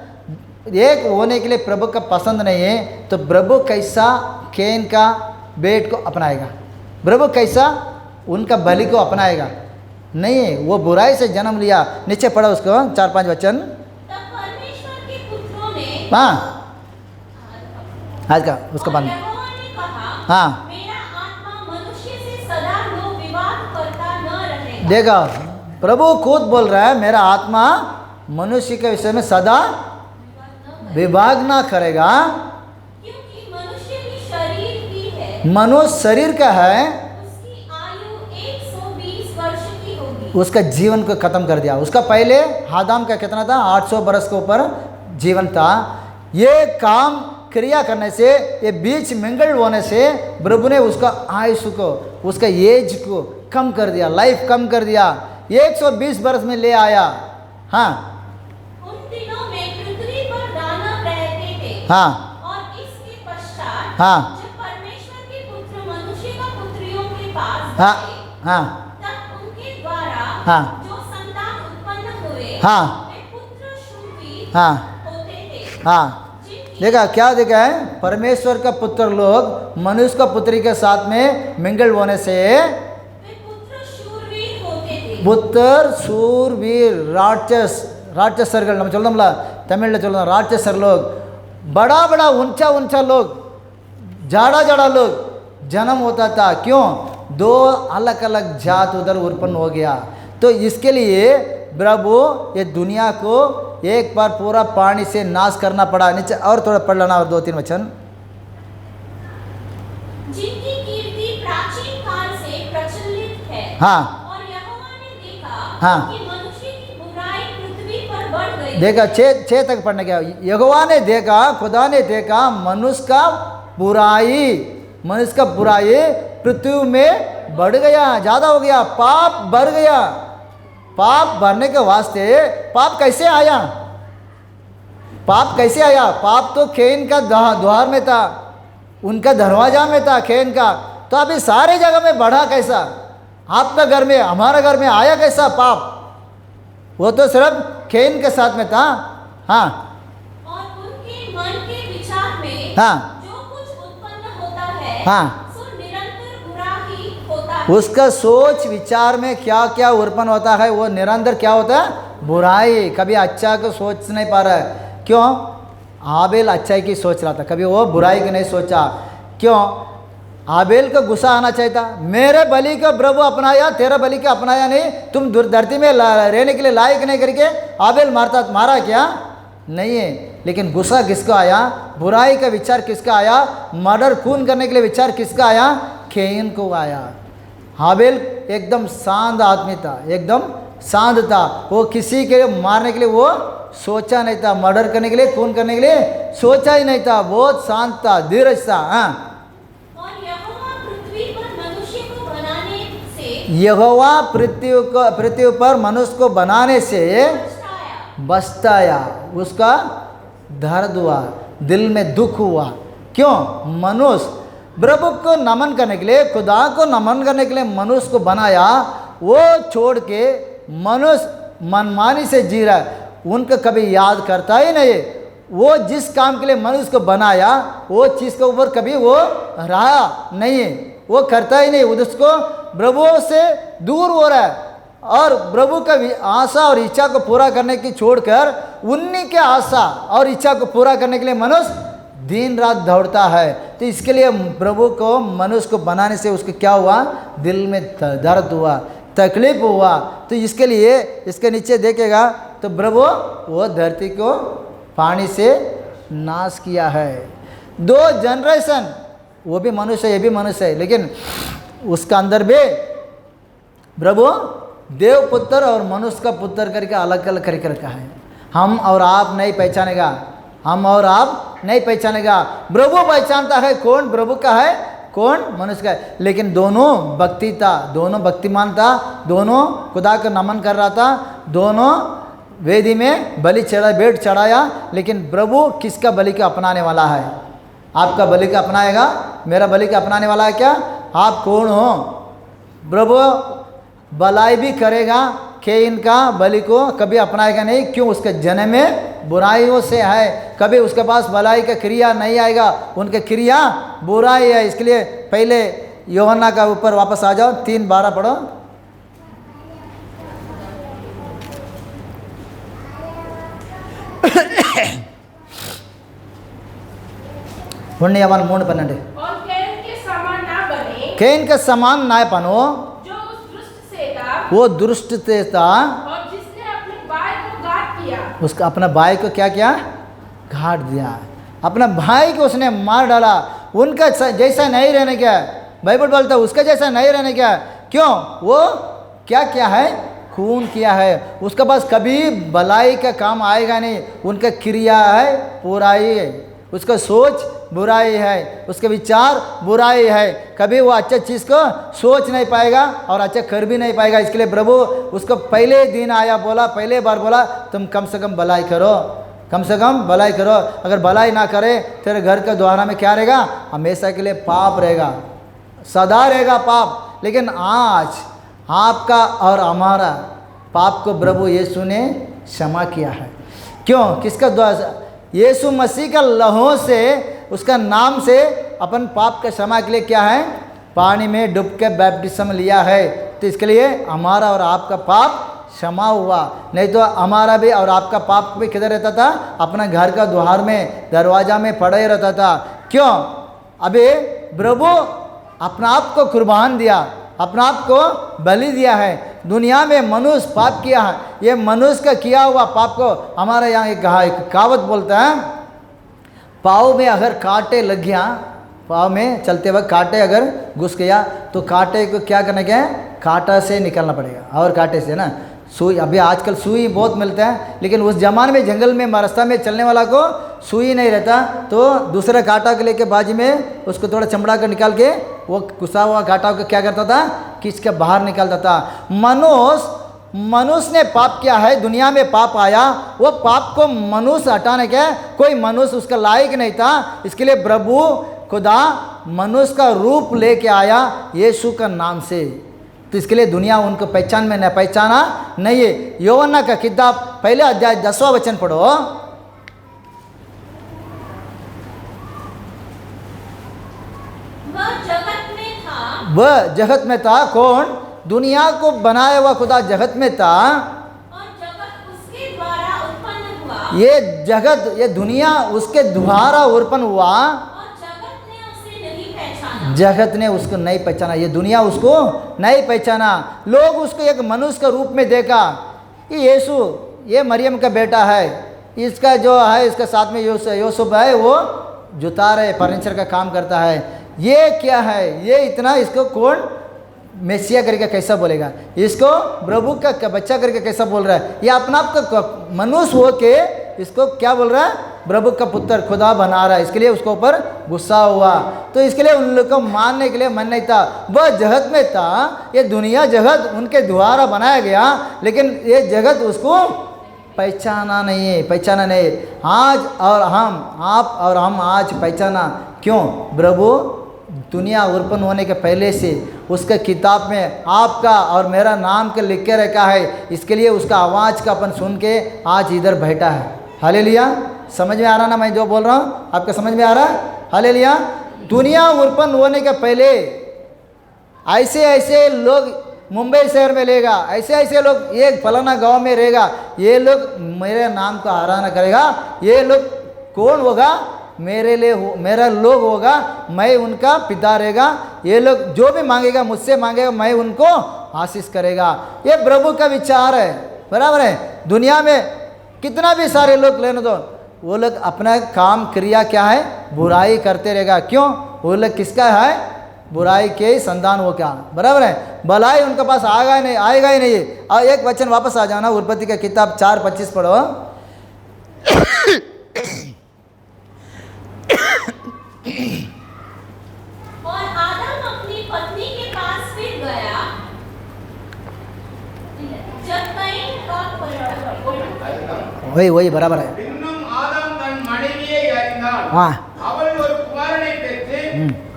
एक होने के लिए प्रभु का पसंद नहीं है। तो प्रभु कैसा कैन का बेट को अपनाएगा? प्रभु कैसा उनका बलि को अपनाएगा? नहीं है, वो बुराई से जन्म लिया। नीचे पढ़ो उसको 4-5 वचन। तब परमेश्वर के पुत्रों ने हाँ आज का उसको और बंद। यहोवा ने कहा, हाँ मेरा आत्मा मनुष्य से सदा लो विवाद करता न रहेगा। देखा, प्रभु खुद बोल रहा है मेरा आत्मा मनुष्य के विषय में सदा विभाग ना करेगा, क्योंकि मनुष्य भी शरीर ही है, मनुष्य शरीर का है। उसकी आयु 120 वर्ष की होगी। उसका जीवन को खत्म कर दिया। उसका पहले आदम का कितना था? 800 बरस के ऊपर जीवन था। ये काम क्रिया करने से, ये बीच मिंगल होने से प्रभु ने उसका आयुष को, उसका एज को कम कर दिया, लाइफ कम कर दिया, 120 बरस में ले आया। हाँ उन दिनों में पृथ्वी पर दानव रहते थे। हाँ और इसके पश्चात हाँ जब परमेश्वर के पुत्र मनुष्य का पुत्रियों के पास हाँ गए, हाँ तब उनके द्वारा हाँ जो संतान उत्पन्न हुए हाँ वे पुत्र शूरवीर हाँ होते थे। हाँ देखा क्या देखा है? परमेश्वर का पुत्र लोग मनुष्य का पुत्री के साथ में मिंगल होने से वे पुत्र शूरवीर होते थे। புத்தர் சூர்வீர் राक्षसர்கள் நம்ம சொல்றோம்ல தமிழில் சொல்றோம் राक्षसर लोग, बड़ा बड़ा ऊंचा ऊंचा लोग, जाड़ा जाड़ा लोग जन्म होता था। क्यों? 2 अलग अलग जात उधर उत्पन्न हो गया। तो इसके लिए प्रभु ये दुनिया को एक बार पूरा पानी से नाश करना पड़ा। नीचे और थोड़ा पढ़ लेना, और 2-3 वचन। जिनकी कीर्ति प्राचीन काल से प्रचलित है। हाँ और यहोवा ने देखा हाँ। कि मनुष्य की बुराई पृथ्वी पर बढ़ गई। देखा 6 तक पढ़ने का। यहोवा ने देखा, खुदा ने देखा मनुष्य का बुराई पृथ्वी में बढ़ गया, ज़्यादा हो गया, पाप बढ़ गया। पाप बढ़ने के वास्ते पाप कैसे आया? पाप तो कैन का द्वार में था, उनका दरवाजा में था कैन का। तो अभी सारे जगह में बढ़ा कैसा? आपका घर में, हमारा घर में आया कैसा पाप? वो तो सिर्फ कैन के साथ में था। हाँ और उनके मन के विचार में हाँ जो कुछ उत्पन्न होता है हाँ सो निरंतर बुरा ही होता है। उसका सोच विचार में क्या क्या उत्पन्न होता है, वो निरंतर क्या होता है? बुराई। कभी अच्छा को सोच नहीं पा रहा है। क्यों? आबेल अच्छाई की सोच रहा था, कभी वो बुराई की नहीं सोचा। क्यों? आबेल को गुस्सा आना चाहिए था, मेरे बलि को प्रभु अपनाया, तेरा बलि को अपनाया नहीं, तुम धरती में रहने के लिए लायक नहीं करके आबेल मारा क्या? नहीं है। लेकिन गुस्सा किसको आया? बुराई का विचार किसका आया? मर्डर, खून करने के लिए विचार किसका आया? कैन को आया। हाबेल एकदम शांत आदमी था, एकदम शांत था। वो किसी के मारने के लिए वो सोचा नहीं था, मर्डर करने के लिए, खून करने के लिए सोचा ही नहीं था। बहुत शांत था, धीरज था। हाँ और यहोवा पृथ्वी पर मनुष्य को बनाने से यहोवा पृथ्वी पर मनुष्य को बनाने से बचताया। उसका दर्द हुआ, दिल में दुख हुआ। क्यों? मनुष्य प्रभु को नमन करने के लिए, खुदा को नमन करने के लिए मनुष्य को बनाया। वो छोड़ के मनुष्य मनमानी से जी रहा है, उनको कभी याद करता ही नहीं। वो जिस काम के लिए मनुष्य को बनाया, वो चीज़ के ऊपर कभी वो रहा नहीं है, वो करता ही नहीं। उसको प्रभु से दूर हो रहा है। और प्रभु का आशा और इच्छा को पूरा करने की छोड़कर उन्हीं के आशा और इच्छा को पूरा करने के लिए मनुष्य दिन रात दौड़ता है। तो इसके लिए प्रभु को मनुष्य को बनाने से उसको क्या हुआ, दिल में दर्द हुआ, तकलीफ हुआ। तो इसके लिए इसके नीचे देखेगा तो प्रभु वो धरती को पानी से नाश किया है। 2 जनरेशन, वो भी मनुष्य ये भी मनुष्य है, लेकिन उसका अंदर भी प्रभु देव पुत्र और मनुष्य का पुत्र करके अलग अलग करके रखा है। हम और आप नहीं पहचानेगा, हम और आप नहीं पहचानेगा। प्रभु पहचानता है कौन प्रभु का है, कौन मनुष्य का है। लेकिन दोनों भक्ति था, दोनों भक्तिमान था, दोनों खुदा को नमन कर रहा था, दोनों वेदी में बलि चढ़ा भेंट चढ़ाया। लेकिन प्रभु किसका बलि का अपनाने वाला है? आपका बलि का अपनाएगा, मेरा बलि का अपनाने वाला है क्या? आप कौन हो? प्रभु भलाई भी करेगा कि इनका बलि को कभी अपनाएगा नहीं। क्यों? उसके जन्म में बुराइयों से है, कभी उसके पास भलाई का क्रिया नहीं आएगा, उनके क्रिया बुराई है। इसके लिए पहले यूहन्ना का ऊपर वापस आ जाओ, 3:12 पढ़ो। पुण्यवान 3:12 और कैन के समान ना बने, कैन का समान ना बनो जो उस दुष्ट से था, वो दुष्ट से था, और जिसने अपने भाई को घात किया। उसका अपना भाई को क्या किया? घाट दिया, अपना भाई को उसने मार डाला। उनका जैसा नहीं रहने क्या, बाइबल बोलता है उसका जैसा नहीं रहने क्या। क्यों? वो क्या किया है? खून किया है। उसके पास कभी भलाई का काम आएगा नहीं। उनका क्रिया है बुराई है, उसका सोच बुराई है, उसके विचार बुराई है। कभी वो अच्छा चीज़ को सोच नहीं पाएगा और अच्छा कर भी नहीं पाएगा। इसके लिए प्रभु उसको पहले दिन आया, बोला, पहले बार बोला तुम कम से कम भलाई करो, कम से कम भलाई करो। अगर भलाई ना करे तेरे घर के द्वारा में क्या रहेगा? हमेशा के लिए पाप रहेगा, सदा रहेगा पाप। लेकिन आज आपका और हमारा पाप को प्रभु यीशु ने क्षमा किया है। क्यों? किसका द्वारा? यीशु मसीह का लहू से, उसका नाम से अपन पाप का क्षमा के लिए क्या है? पानी में डूब के बैप्टिज्म लिया है। तो इसके लिए हमारा और आपका पाप क्षमा हुआ। नहीं तो हमारा भी और आपका पाप भी किधर रहता था? अपना घर का द्वार में, दरवाजा में पड़े रहता था। क्यों? अभी प्रभु अपना आप को कुर्बान दिया, अपना आप को बलि दिया है। दुनिया में मनुष्य पाप किया है, ये मनुष्य का किया हुआ पाप को हमारे यहाँ एक कहावत बोलता है, पाँव में अगर कांटे लग गया, पाँव में चलते वक्त कांटे अगर घुस गया तो कांटे को क्या करना क्या है? कांटा से निकलना पड़ेगा, और कांटे से ना सुई। अभी आजकल सुई बहुत मिलता है, लेकिन उस जमाने में जंगल में रास्ता में चलने वाला को सुई नहीं रहता, तो दूसरे कांटा के लेके बाजी में उसको थोड़ा चमड़ा कर निकाल के वो घुसा हुआ कांटा को क्या करता था? खींच के बाहर निकालता था। मनुष्य ने पाप किया है, दुनिया में पाप आया, वो पाप को मनुष्य हटाने के कोई मनुष्य उसका लायक नहीं था। इसके लिए प्रभु खुदा मनुष्य का रूप लेके आया यीशु का नाम से। तो इसके लिए दुनिया उनको पहचान में न पहचाना नहीं है। यूहन्ना का किताब पहले अध्याय 10वां वचन पढ़ो। वह जगत में था। कौन? दुनिया को बनाया हुआ खुदा जगत में था, और जगत उसके द्वारा उत्पन्न हुआ, ये जगत, ये दुनिया उसके द्वारा उत्पन्न हुआ, और जगत ने उसे नहीं पहचाना। जगत ने उसको नहीं पहचाना, ये दुनिया उसको नहीं पहचाना। लोग उसको एक मनुष्य के रूप में देखा, ये यीशु, ये मरियम का बेटा है, इसका जो है इसका साथ में यूसुफ है, वो जुतार है, फर्नीचर का काम करता है। ये क्या है? ये इतना, इसको कौन मेसिया करके कैसा बोलेगा? इसको प्रभु का बच्चा करके कैसा बोल रहा है? ये अपना आप का मनुष्य हो के इसको क्या बोल रहा है? प्रभु का पुत्र खुदा बना रहा है। इसके लिए उसके ऊपर गुस्सा हुआ। तो इसके लिए उन लोग को मानने के लिए मन नहीं था। वह जगत में था, ये दुनिया जगत उनके द्वारा बनाया गया, लेकिन ये जगत उसको पहचाना नहीं है, पहचाना नहीं। आज और हम, आप और हम आज पहचाना। क्यों? प्रभु दुनिया उत्पन्न होने के पहले से उसका किताब में आपका और मेरा नाम के लिख के रखा है। इसके लिए उसका आवाज़ का अपन सुन के आज इधर बैठा है। हालेलुया। समझ में आ रहा ना मैं जो बोल रहा हूँ? आपका समझ में आ रहा है? हालेलुया। दुनिया उत्पन्न होने के पहले ऐसे ऐसे लोग मुंबई शहर में रहेगा, ऐसे ऐसे लोग एक फलाना गांव में रहेगा, ये लोग मेरे नाम का आराधना करेगा, ये लोग कौन होगा, मेरे लिए मेरा लोग होगा, मैं उनका पिता रहेगा, ये लोग जो भी मांगेगा मुझसे मांगेगा, मैं उनको आशीष करेगा। ये प्रभु का विचार है, बराबर है। दुनिया में कितना भी सारे लोग लेने दो, वो लोग अपना काम क्रिया क्या है, बुराई करते रहेगा। क्यों? वो लोग किसका है, बुराई के ही संतान हो क्या, बराबर है। भलाई उनके पास आएगा ही नहीं। और एक वचन वापस आ जाना, उत्पत्ति का किताब 4:25 पढ़ो। और आदम अपनी पत्नी के पास फिर गया जब कैन का वही बराबर है। பின்னும் ஆதாம் தன் மனைவியை அறிந்தான். हाँ அவள் ஒரு குமாரனை பெற்று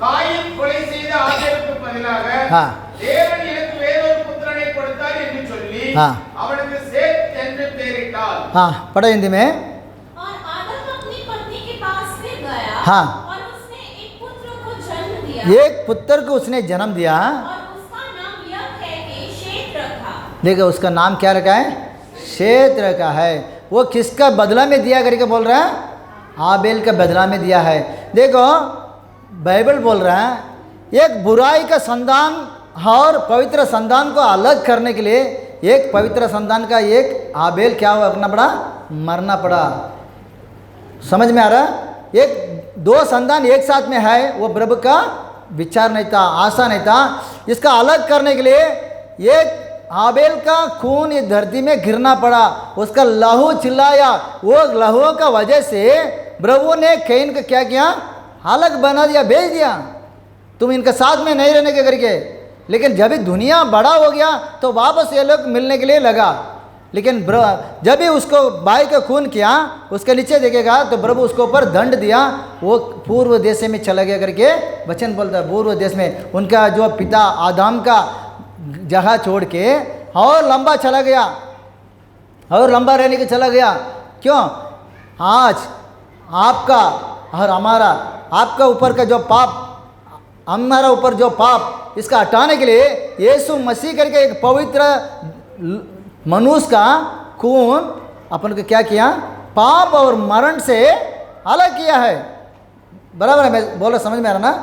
காயின் கொலை செய்த ஆபேலுக்கு பதிலாக हाँ தேவன் எனக்கு வேறொரு புத்திரனை கொடுத்தார் என்று சொல்லி हाँ அவனுக்கு சேத் என்று பெயரிட்டாள். हाँ पढ़ो हिंदी में। और आदम अपनी पत्नी के पास फिर गया हाँ। और उसने एक पुत्र को जन्म दिया एक पुत्र को उसने जन्म दिया। और उसका नाम यह है कि शेत रखा। देखो उसका नाम क्या रखा है, शेत रखा है। वो किसका बदला में दिया करके बोल रहा है, आबेल का बदला में दिया है। देखो बाइबल बोल रहा है एक बुराई का संतान और पवित्र संतान को अलग करने के लिए एक पवित्र संतान का एक आबेल क्या करना पड़ा, मरना पड़ा। समझ में आ रहा? एक दो संतान एक साथ में है, वो प्रभु का विचार नहीं था, आशा नहीं था। इसका अलग करने के लिए एक आबेल का खून इस धरती में गिरना पड़ा, उसका लहू चिल्लाया। वो लहू का वजह से प्रभु ने कैन को क्या किया, अलग बना दिया, भेज दिया, तुम इनके साथ में नहीं रहने के करके। लेकिन जब भी दुनिया बड़ा हो गया तो वापस ये लोग मिलने के लिए लगा। लेकिन जब भी उसको भाई का खून किया, उसके नीचे देखेगा तो प्रभु उसके ऊपर दंड दिया, वो पूर्व देश में चला गया करके वचन बोलता है। पूर्व देश में उनका जो पिता आदम का जगह छोड़ के और लंबा चला गया, और लंबा रहने के चला गया। क्यों? आज आपका और हमारा, आपका ऊपर का जो पाप, हमारा ऊपर जो पाप, इसका हटाने के लिए यीशु मसीह करके एक पवित्र मनुष्य का खून अपन को क्या किया, पाप और मरण से अलग किया है। बराबर है, मैं बोल रहा, समझ में आ रहा ना?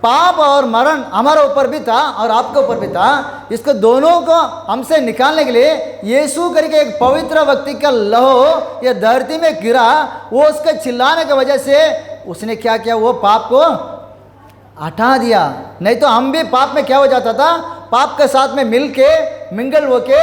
पाप और मरण हमारे ऊपर भी था और आपके ऊपर भी था। इसको दोनों को हमसे निकालने के लिए यीशु करके एक पवित्र व्यक्ति का लहू ये धरती में गिरा। वो उसके चिल्लाने की वजह से उसने क्या किया, वो पाप को हटा दिया। नहीं तो हम भी पाप में क्या हो जाता था, पाप के साथ में मिंगल होके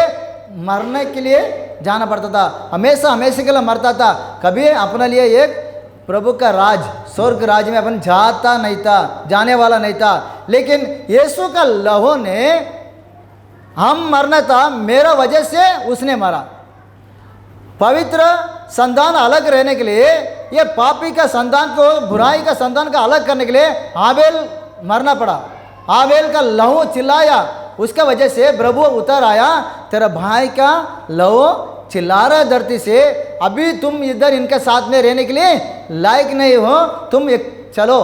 मरने के लिए जाना पड़ता था, हमेशा के लिए मरता था। कभी अपने लिए एक प्रभु का राज, स्वर्ग राज में अपन जाता नहीं था, जाने वाला नहीं था। लेकिन यीशु का लहू ने, हम मरना था, मेरा वजह से उसने मरा। पवित्र संतान अलग रहने के लिए, ये पापी का संतान को, बुराई का संतान का अलग करने के लिए आबेल मरना पड़ा। आबेल का लहू चिल्लाया, उसका वजह से प्रभु उतर आया। तेरा भाई का लहू चिल्ला रहा है धरती से, अभी तुम इधर इनके साथ में रहने के लिए लायक नहीं हो, तुम एक चलो,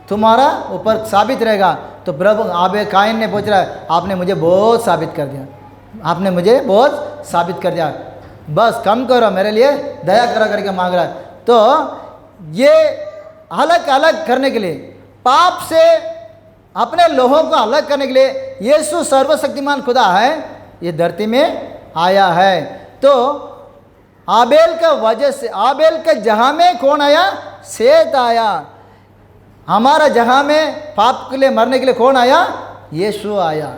तुम्हारा ऊपर साबित रहेगा। तो प्रभु आबेल काइन ने पूछ रहा है, आपने मुझे बहुत साबित कर दिया, आपने मुझे बहुत साबित कर दिया, बस कम करो, मेरे लिए दया करा करके मांग रहा है। तो ये अलग करने के लिए, पाप से अपने लोगों को अलग करने के लिए यीशु सर्वशक्तिमान खुदा है, ये धरती में आया है। तो आबेल का वजह से, आबेल के जगह में कौन आया, शेत आया। हमारा जगह में पाप के लिए मरने के लिए कौन आया, यीशु आया।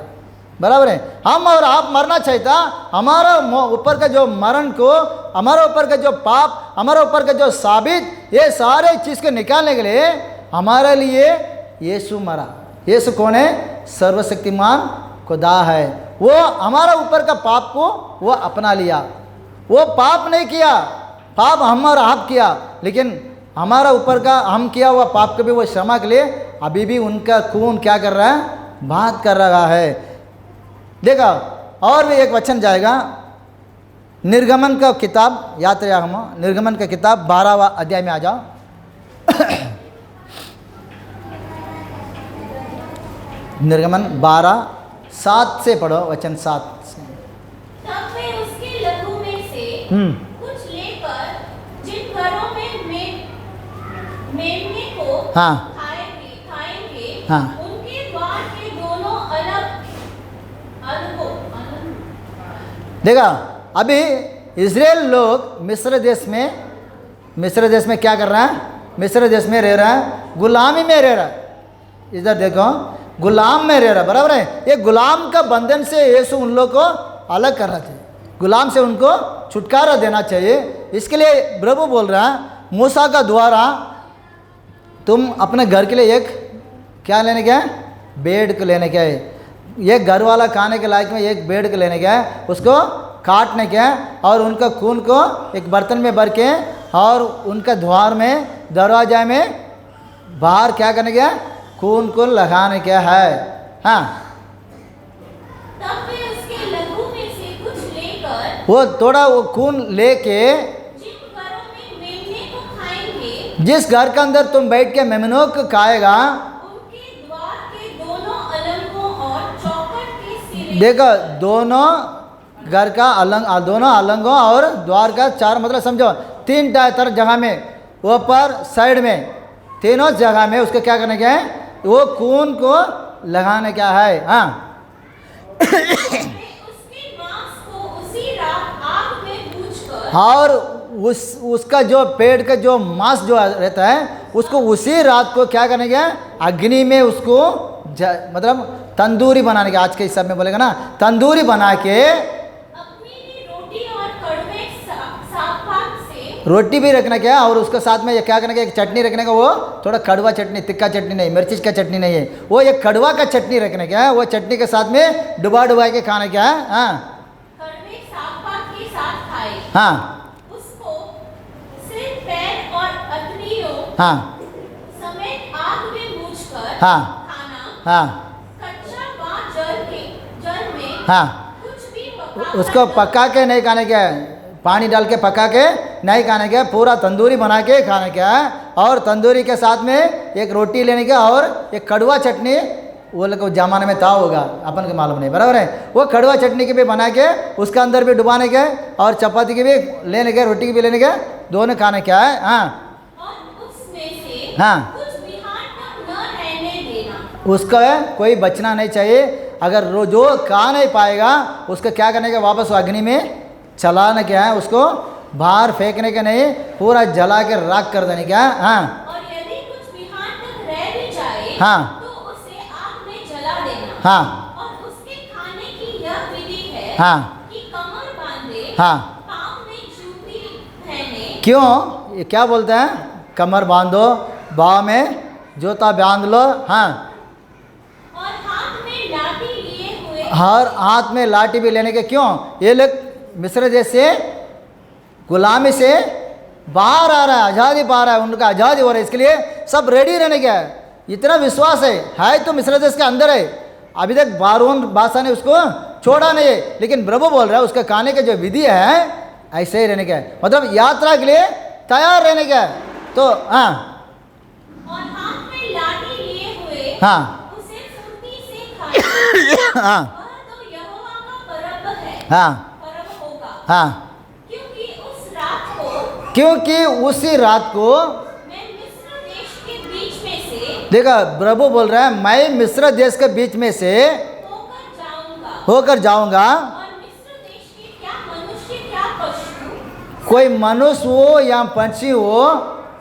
बराबर है, हम और आप मरना चाहिए था। हमारा ऊपर का जो मरण को, हमारा ऊपर का जो पाप, हमारा ऊपर का जो साबित, ये सारे चीज़ को निकालने के लिए हमारे लिए यीशु मरा। यीशु कौन है, सर्वशक्तिमान खुदा है। वो हमारा ऊपर का पाप को वो अपना लिया। वो पाप नहीं किया, पाप हम और आप किया, लेकिन हमारा ऊपर का हम किया हुआ पाप को भी वो क्षमा के लिए अभी भी उनका खून क्या कर रहा है, बात कर रहा है। देखा, और भी एक वचन जाएगा, निर्गमन का किताब, याद रहा हम, निर्गमन का किताब 12वां अध्याय में आ जाओ। निर्गमन 12 7 से पढ़ो, वचन 7 से। तब वे उसके लहू में से कुछ लेकर जिन घरों में मेमने को हाँ खाएंगे हाँ। उनके द्वार के दोनों अलग देखा, अभी इजराइल लोग मिस्र देश में क्या कर रहा है? मिस्र देश में रह रहा है, गुलामी में रह रहा है। इधर देखो, गुलाम में रह रहा, बराबर है। ये गुलाम का बंधन से यीशु उन लोग को अलग करना चाहिए, गुलाम से उनको छुटकारा देना चाहिए। इसके लिए प्रभु बोल रहा है, मूसा का द्वारा तुम अपने घर के लिए एक क्या लेने गए? बेड़ को लेने गए। एक घर वाला खाने के लायक में एक बेड़ को लेने गए, उसको काटने के और उनका खून को एक बर्तन में भर के और उनका द्वार में दरवाजा में बाहर क्या करने गया? खून को लगाने क्या है। हाँ, तब वे उसके लहू में से कुछ लेकर वो थोड़ा वो खून लेके जिन घरों में मेमने को खाएंगे जिस घर के अंदर तुम बैठ के मेमनों को खाएगा, उनके द्वार के दोनों अलंगों और चौखट के सिरे देखो दोनों घर का दोनों अलंगों और द्वार का चार, मतलब समझो 3 तरह जगह में, ऊपर साइड में, तीनों जगह में उसको क्या करने क्या है? वो खून को लगाने क्या है। हाँ, उसके मांस को उसी रात आग में भूनकर और उसका जो पेट का जो मांस जो रहता है उसको उसी रात को क्या करने का? अग्नि में उसको मतलब तंदूरी बनाने के, आज के हिसाब में बोलेगा ना, तंदूरी बना के अपनी रोटी और कड़वे साग से रोटी भी रखना क्या, और उसके साथ में ये क्या करने का? एक चटनी रखने का, वो थोड़ा कड़वा चटनी, तिक्का चटनी नहीं, मिर्ची का चटनी नहीं है, वो एक कड़वा का चटनी रखने का है। वो चटनी के साथ में डुबा के खाना क्या है। हाँ कड़वे साग के साथ खाए। हाँ उसको सिर, पैर और अतरियों हाँ समेत आग में भूनकर हाँ खाना। हाँ कच्चा व जल में हाँ, कुछ भी उसको पका के नहीं खाने का है, पानी डाल के पका के नहीं खाने का, पूरा तंदूरी बना के खाने का है। और तंदूरी के साथ में एक रोटी लेने का और एक कड़वा चटनी, वो लोग उस जमाने में था होगा, अपन को मालूम नहीं, बराबर है। वो कड़वा चटनी के भी बना के उसके अंदर भी डुबाने के और चपाती के भी लेने के, रोटी के भी लेने के, दोनों खाने क्या है। हाँ और उसमें से हाँ, कुछ बिहार तक न रहने देना। उसका कोई बचना नहीं चाहिए। अगर जो खा नहीं पाएगा उसका क्या करने का? वापस अग्नि में चलाने क्या है, उसको बाहर फेंकने के नहीं, पूरा जला के राख कर देने क्या। हाँ और यदि कुछ बिहार तक रह भी जाए हाँ तो उसे आग में जला देना। हाँ और उसके खाने की यह विधि है हाँ कि कमर बांधे, हाँ। पाँव में जूती पहने, क्यों? ये क्या बोलते हैं? कमर बांधो, बाँह में जूता बांध लो। हाँ, और हाथ में लाठी लिए हुए हर हाथ में लाठी भी लेने के। क्यों? ये लोग मिस्र देश से गुलामी से बाहर आ रहा है, आज़ादी पा रहा है, उनका आज़ादी हो रहा है, इसके लिए सब रेडी रहने का है। इतना विश्वास है तो मिस्र देश के अंदर है। अभी तक बारूण बादशाह ने उसको छोड़ा नहीं है, लेकिन प्रभु बोल रहा है उसका खाने का जो विधि है ऐसे ही रहने का है, मतलब यात्रा के लिए तैयार रहने का है। तो हाँ और हाथ में लाठी लिए हुए हाँ उसे फुर्ती से खाए। हाँ वह तो यहोवा का पर्व है, हाँ पर्व होगा। हाँ, क्योंकि उस रात को क्योंकि उसी रात को मैं मिस्र देश के बीच में से देखा, प्रभु बोल रहा है मैं मिस्र देश के बीच में से होकर जाऊंगा। और मिस्र देश के क्या मनुष्य क्या पशु, कोई मनुष्य हो या पंछी हो,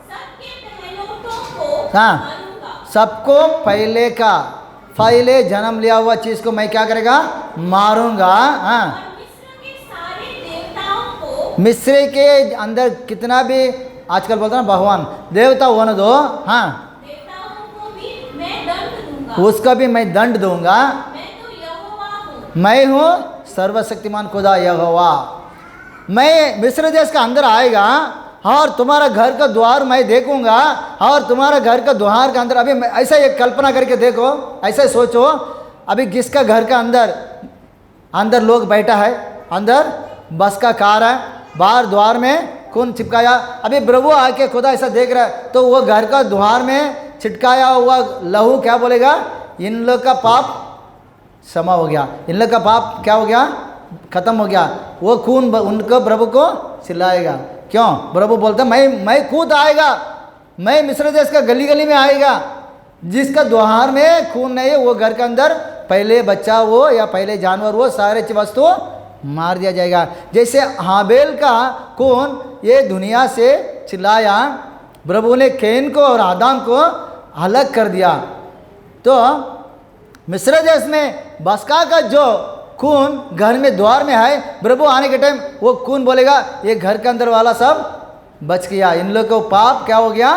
सबके पहलौठों को हाँ। मारूंगा। सबको पहले जन्म लिया हुआ चीज को मैं क्या करेगा? मारूंगा। हाँ, और मिस्र के सारे देवताओं को मिस्र के अंदर कितना भी आजकल बोलते हैं ना भगवान देवता होने दो, हाँ, देवताओं को भी मैं दंड दूंगा। उसका भी मैं दंड दूंगा। मैं तो यहोवा हूँ। मैं हूँ सर्वशक्तिमान खुदा यहोवा। मैं मिस्र देश का अंदर आएगा और तुम्हारा घर का द्वार मैं देखूंगा, और तुम्हारा घर का द्वार के अंदर अभी ऐसा एक कल्पना करके देखो, ऐसा सोचो, अभी जिसका घर का अंदर लोग बैठा है, अंदर बस का कार है, बाहर द्वार में खून चिपकाया, अभी प्रभु आके खुदा ऐसा देख रहा है, तो वो घर का द्वार में छिटकाया हुआ लहू क्या बोलेगा? इन लोग का पाप क्षमा हो गया, इन लोग का पाप क्या हो गया, खत्म हो गया। वो खून उनको प्रभु को चिल्लाएगा। क्यों? प्रभु बोलता मैं खुद आएगा, मैं मिस्र देश का गली गली में आएगा, जिसका द्वार में खून नहीं है वो घर के अंदर पहले बच्चा हो या पहले जानवर हो सारे वस्तु मार दिया जाएगा। जैसे हाबेल का खून ये दुनिया से चिल्लाया, प्रभु ने कैन को और आदम को अलग कर दिया। तो मिस्र देश में बसका का जो खून घर में द्वार में है, प्रभु आने के टाइम वो खून बोलेगा ये घर के अंदर वाला सब बच गया, इन लोग को पाप क्या हो गया,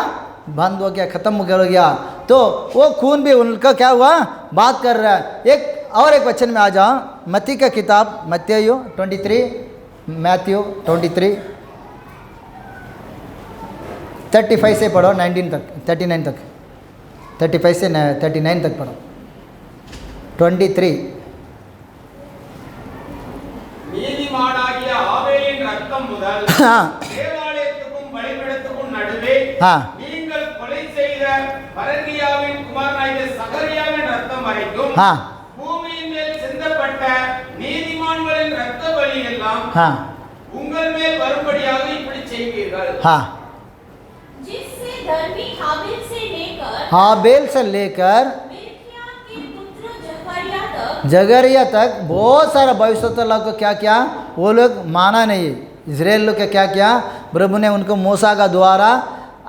बंद हो गया, खत्म हो गया। तो वो खून भी उनका क्या हुआ, बात कर रहा है। एक वचन में आ जाओ, मत्ती का किताब, मत्ती 23, मैथ्यू 23 35 से पढ़ो 19 तक, 39 तक, 35 से 39 तक पढ़ो। 23 நீதிமானாகிய ஆபேலின் ரத்தம் முதல் தேவாலயத்துக்கும் பலிபீடத்துக்கும் நடுவே நீங்கள் கொலை செய்த பரகியாவின் குமாரனாகிய சகரியாவின் ரத்தம் வரைக்கும் பூமியின் மேல் சிந்தப்பட்ட நீதிமான்களின் ரத்த பலி எல்லாம் உங்கள் மேல் வரும்படியாக இப்படி செய்வீர்கள்। जिससे धर्मी हाबेल से लेकर जगरिया तक बहुत सारा भविष्यवक्ता लोग को क्या किया, वो लोग माना नहीं। इजराइल लोग का क्या किया, प्रभु ने उनको मूसा का द्वारा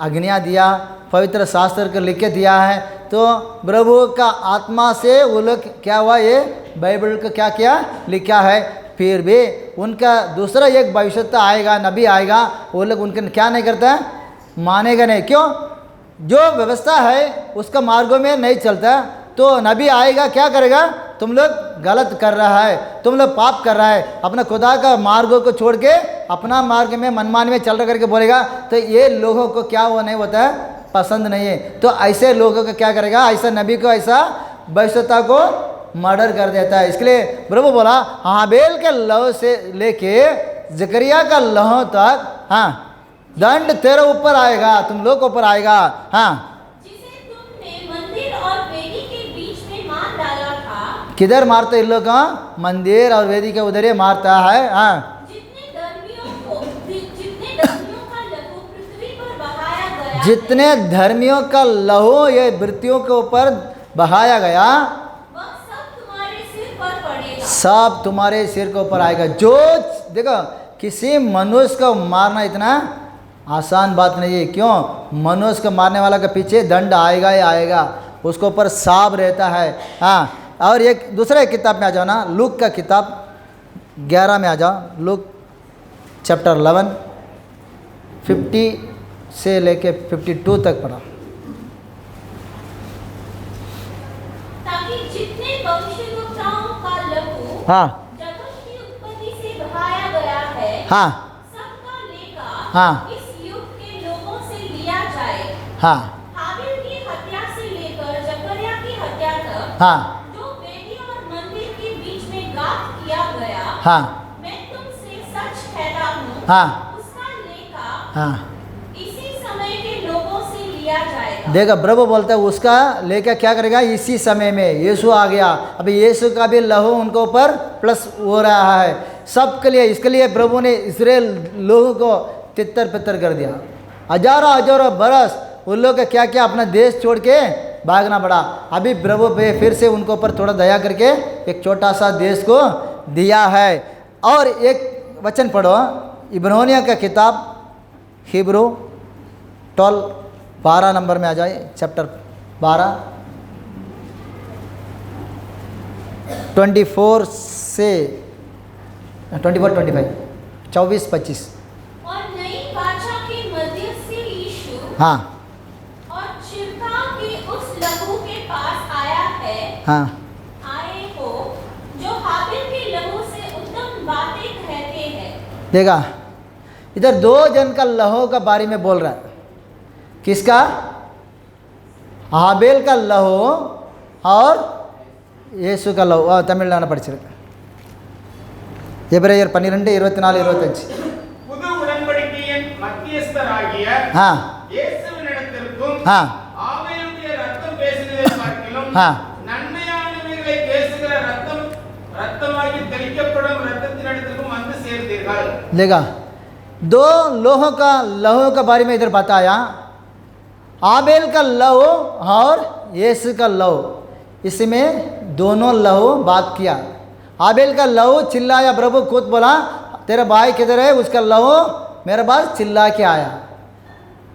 आज्ञा दिया, पवित्र शास्त्र को लिख के दिया है। तो प्रभु का आत्मा से वो लोग क्या हुआ, ये बाइबल को क्या किया, लिखा है। फिर भी उनका दूसरा एक भविष्यवक्ता आएगा, नबी आएगा, वो लोग उनके क्या नहीं करता है, मानेगा नहीं। क्यों? जो व्यवस्था है उसका मार्गों में नहीं चलता, तो नबी आएगा क्या करेगा, तुम लोग गलत कर रहा है, तुम लोग पाप कर रहा है, अपना खुदा का मार्गों को छोड़ के अपना मार्ग में मनमानी में चल रहा करके बोलेगा। तो ये लोगों को क्या वो नहीं होता है, पसंद नहीं है। तो ऐसे लोगों को क्या करेगा, ऐसा नबी को, ऐसा भविष्यवक्ता को मर्डर कर देता है। इसके लिए प्रभु बोला हाबेल के लहू से लेके जकरिया का लहू तक दंड तेरे ऊपर आएगा, तुम लोग के ऊपर आएगा। जिसे तुमने मंदिर और वेदी के बीच में मार डाला था। किधर मारते इन लोग? मंदिर और वेदी के उधर ही मारता है। जितने धर्मियों का लहू पृथ्वी पर बहाया गया, जितने धर्मियों का लहू ये पृथ्वियों के ऊपर बहाया गया, वह सब तुम्हारे सिर पर पड़ेगा। सब तुम्हारे सिर के ऊपर आएगा। जो देखो, किसी मनुष्य को मारना इतना आसान बात नहीं है। क्यों? मनुष्य को मारने वाला के पीछे दंड आएगा ही आएगा, उसके ऊपर साब रहता है। और एक दूसरे किताब में आ जाओ ना, लूक का किताब 11 में आ जाओ, लूक चैप्टर 11 50 से लेके 52 तक पढ़ो। ताकि जितने भविष्यवक्ताओं का लहू जगत की उत्पत्ति से बहाया गया है, सबका लेखा इस युग के लोगों से लिया जाए। हाबिल की हत्या से लेकर जकरिया की हत्या तक, जो वेदी और मंदिर के बीच में गात किया गया, मैं तुमसे सच कहता हूँ, उसका लेखा इसी समय के लोगों से लिया जाएगा। देखो, प्रभु बोलता है उसका लेकर क्या करेगा, इसी समय में यीशु आ गया। अभी यीशु का भी लहू उनको ऊपर प्लस हो रहा है सबके लिए। इसके लिए प्रभु ने इस्राएल लोगों को तितर पितर कर दिया। हजारों बरस उन लोग का क्या किया, अपना देश छोड़ के भागना पड़ा। अभी प्रभु फिर से उनको ऊपर थोड़ा दया करके एक छोटा सा देश को दिया है। और एक वचन पढ़ो, इब्रानियों का किताब हिब्रू 12 नंबर में आ जाए, चैप्टर 12 24 से 24-25 24-25। और नई वाचा के मध्य से यीशु और छिड़काव के उस लहू के पास आया है, आए हो जो हाबिल के लहू से उत्तम बातें कहते हैं। देखा, इधर 2 जन का लहू का बारे में बोल रहा है। किसका? हाबेल का लहू और यीशु का लहू। तमिळनाडु படிச்சிருக்கு எபிரேயர் 12:24-25। புது உடன்படிக்கையின் மத்தியஸ்தராகிய இயேசுவினிடத்திற்கும் ஆபேலுடைய இரத்தம் பேசுகிறதை பார்க்கிலும் நன்மையானவைகளை பேசுகிற இரத்தம் கொள்வீர்கள். लेगा दो लोहों का लहू के बारे में इधर बताया, आबेल का लहू और यीशु का लहू, इसमें दोनों लहू बात किया। आबेल का लहू चिल्लाया, प्रभु खुद बोला तेरा भाई किधर है, उसका लहू मेरे पास चिल्ला के आया।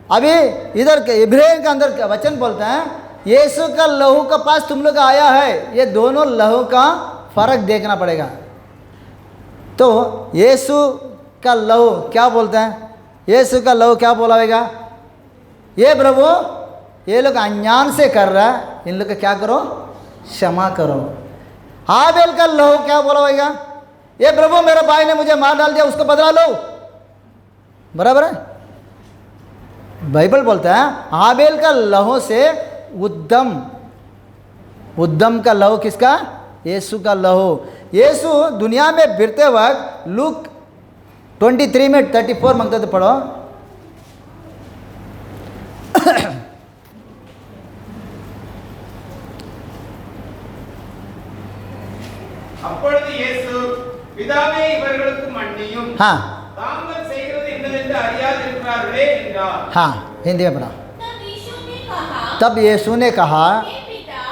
अभी इधर इब्राहिम का अंदर वचन बोलते हैं यीशु का लहू का पास तुम लोग आया है, ये दोनों लहू का फर्क देखना पड़ेगा। तो यीशु का लहू क्या बोलते हैं, यीशु का लहू क्या बोला होगा, ये प्रभु ये लोग अज्ञान से कर रहा है, इन लोग का क्या करो, क्षमा करो। आबेल का लहू क्या बोला होगा, ये प्रभु मेरे भाई ने मुझे मार डाल दिया, उसको बदला लो। बराबर है, बाइबल बोलता है आबेल का लहू से उद्दम का लहू किसका, यीशु का लहू। यीशु दुनिया में फिरते वक्त लूक 23 में 34 मांगते थे, पढ़ो। அப்பொழுது இயேசு பிதாவே இவர்களுக்கு மன்னியும், हाँ தாங்கள் செய்கிறது என்னவென்று அறியாதிருக்கிறார்களே என்றார். हाँ हिंदी में पढ़ा। तब यीशु ने कहा, तब यीशु ने कहा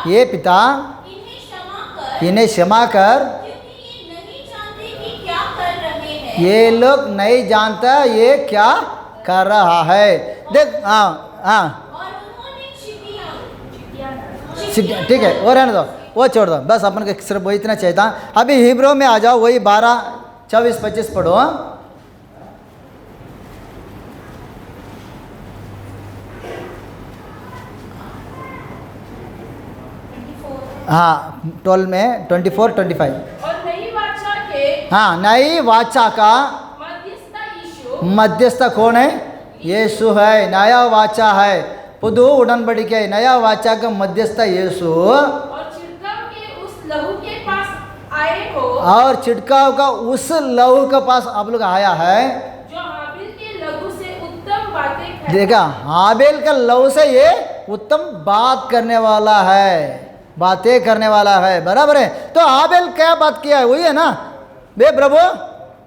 हे पिता, इन्हें क्षमा कर, क्योंकि ये नहीं जानते कि क्या कर रहे हैं। ये लोग नहीं जानता ये क्या कर रहा है। देख हाँ हाँ और उन्होंने ठीक है, वो रहने दो, वो छोड़ दो, बस अपन को सिर्फ वो इतना चाहिए था। अभी हिब्रू में आ जाओ, वही 12, 24, 25 पढ़ो। हाँ 12 में 24, 25। और नई वाचा के हाँ नई वाचा का मध्यस्थ यीशु मध्यस्थ कौन है, यीशु है। नया वाचा है, पुदु उड़नबडिके, नया वाचा का मध्यस्थ यीशु। और छिड़काव के उस लहू के पास आए हो, और छिड़काव का उस लहू के पास आप लोग आया है। जो हाबिल के लहू से उत्तम बातें कहता देखा, हाबिल का लहू से ये उत्तम बात करने वाला है, बातें करने वाला है। बराबर है। तो हाबिल क्या बात किया है, वही है ना, बे प्रभु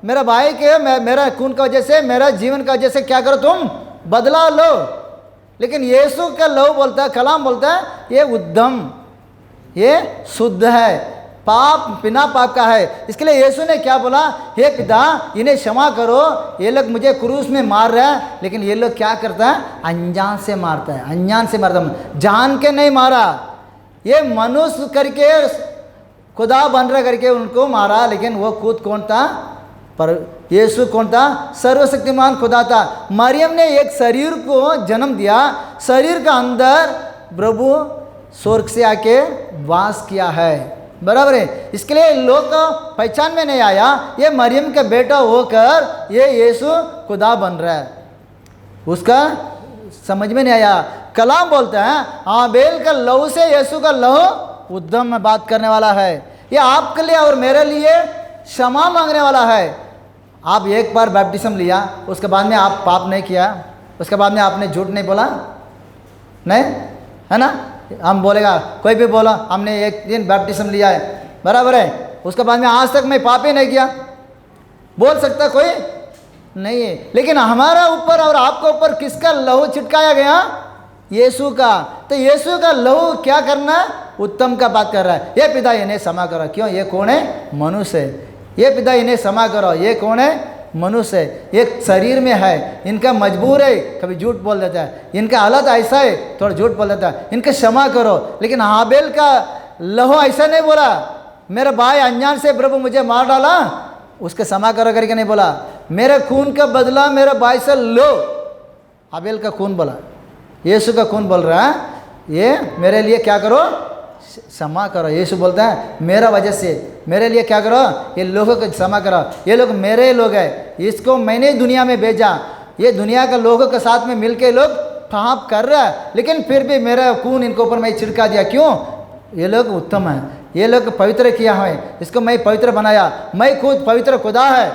मेरा भाई के मेरा खून का वजह से, मेरा जीवन का वजह से क्या करो, तुम बदला लो। लेकिन यीशु का लहू बोलता है, कलाम बोलता है ये उद्दम, ये शुद्ध है, पाप बिना पाप का है। इसके लिए यीशु ने क्या बोला, हे पिता इन्हें क्षमा करो, ये लोग मुझे क्रूस में मार रहे हैं, लेकिन ये लोग क्या करता है, अनजान से मारता है, अनजान से मारता है, जान के नहीं मारा। ये मनुष्य करके खुदा बन रहा करके उनको मारा, लेकिन वो खुद कौन था, पर यीशु कौन था, सर्वशक्तिमान खुदा था। मरियम ने एक शरीर को जन्म दिया, शरीर का अंदर प्रभु स्वर्ग से आके वास किया है। बराबर है। इसके लिए लोग पहचान में नहीं आया, ये मरियम का बेटा होकर ये यीशु खुदा बन रहा है, उसका समझ में नहीं आया। कलाम बोलता है आबेल का लहू से यीशु का लहू उद्दम में बात करने वाला है। ये आपके लिए और मेरे लिए क्षमा मांगने वाला है। आप एक बार बैप्टिज्म लिया, उसके बाद में आप पाप नहीं किया, उसके बाद में आपने झूठ नहीं बोला, नहीं है ना, हम बोलेगा कोई भी बोला हमने एक दिन बैप्टिज्म लिया है, बराबर है, उसके बाद में आज तक मैं पाप ही नहीं किया, बोल सकता कोई नहीं है। लेकिन हमारा ऊपर और आपके ऊपर किसका लहू छिटकाया गया, यीशु का। तो यीशु का लहू क्या करना, उत्तम का बात कर रहा है। ये पिता इन्हें क्षमा करो, क्यों, ये कौन है, मनुष्य है। ये पिता इन्हें क्षमा करो, ये कौन है, मनुष्य है, ये शरीर में है, इनका मजबूर है, कभी झूठ बोल देता है, इनका हालत ऐसा है थोड़ा झूठ बोल देता है, इनका क्षमा करो। लेकिन हाबेल का लहू ऐसा नहीं बोला, मेरा भाई अनजान से प्रभु मुझे मार डाला, उसके क्षमा करो करके नहीं बोला, मेरे खून का बदला मेरे भाई से लो। हाबेल का खून बोला, यीशु का खून बोल रहा है, ये मेरे लिए क्या करो, क्षमा करो। यीशु बोलता है मेरा वजह से मेरे लिए क्या करो, ये लोगों को क्षमा करो, ये लोग मेरे लोग हैं, इसको मैंने दुनिया में भेजा, ये दुनिया के लोगों के साथ में मिलके लोग पाप कर रहा है, लेकिन फिर भी मेरा खून इनको ऊपर मैं छिड़का दिया, क्यों, ये लोग उत्तम हैं, ये लोग पवित्र किया है, इसको मैं पवित्र बनाया, मैं खुद पवित्र खुदा है।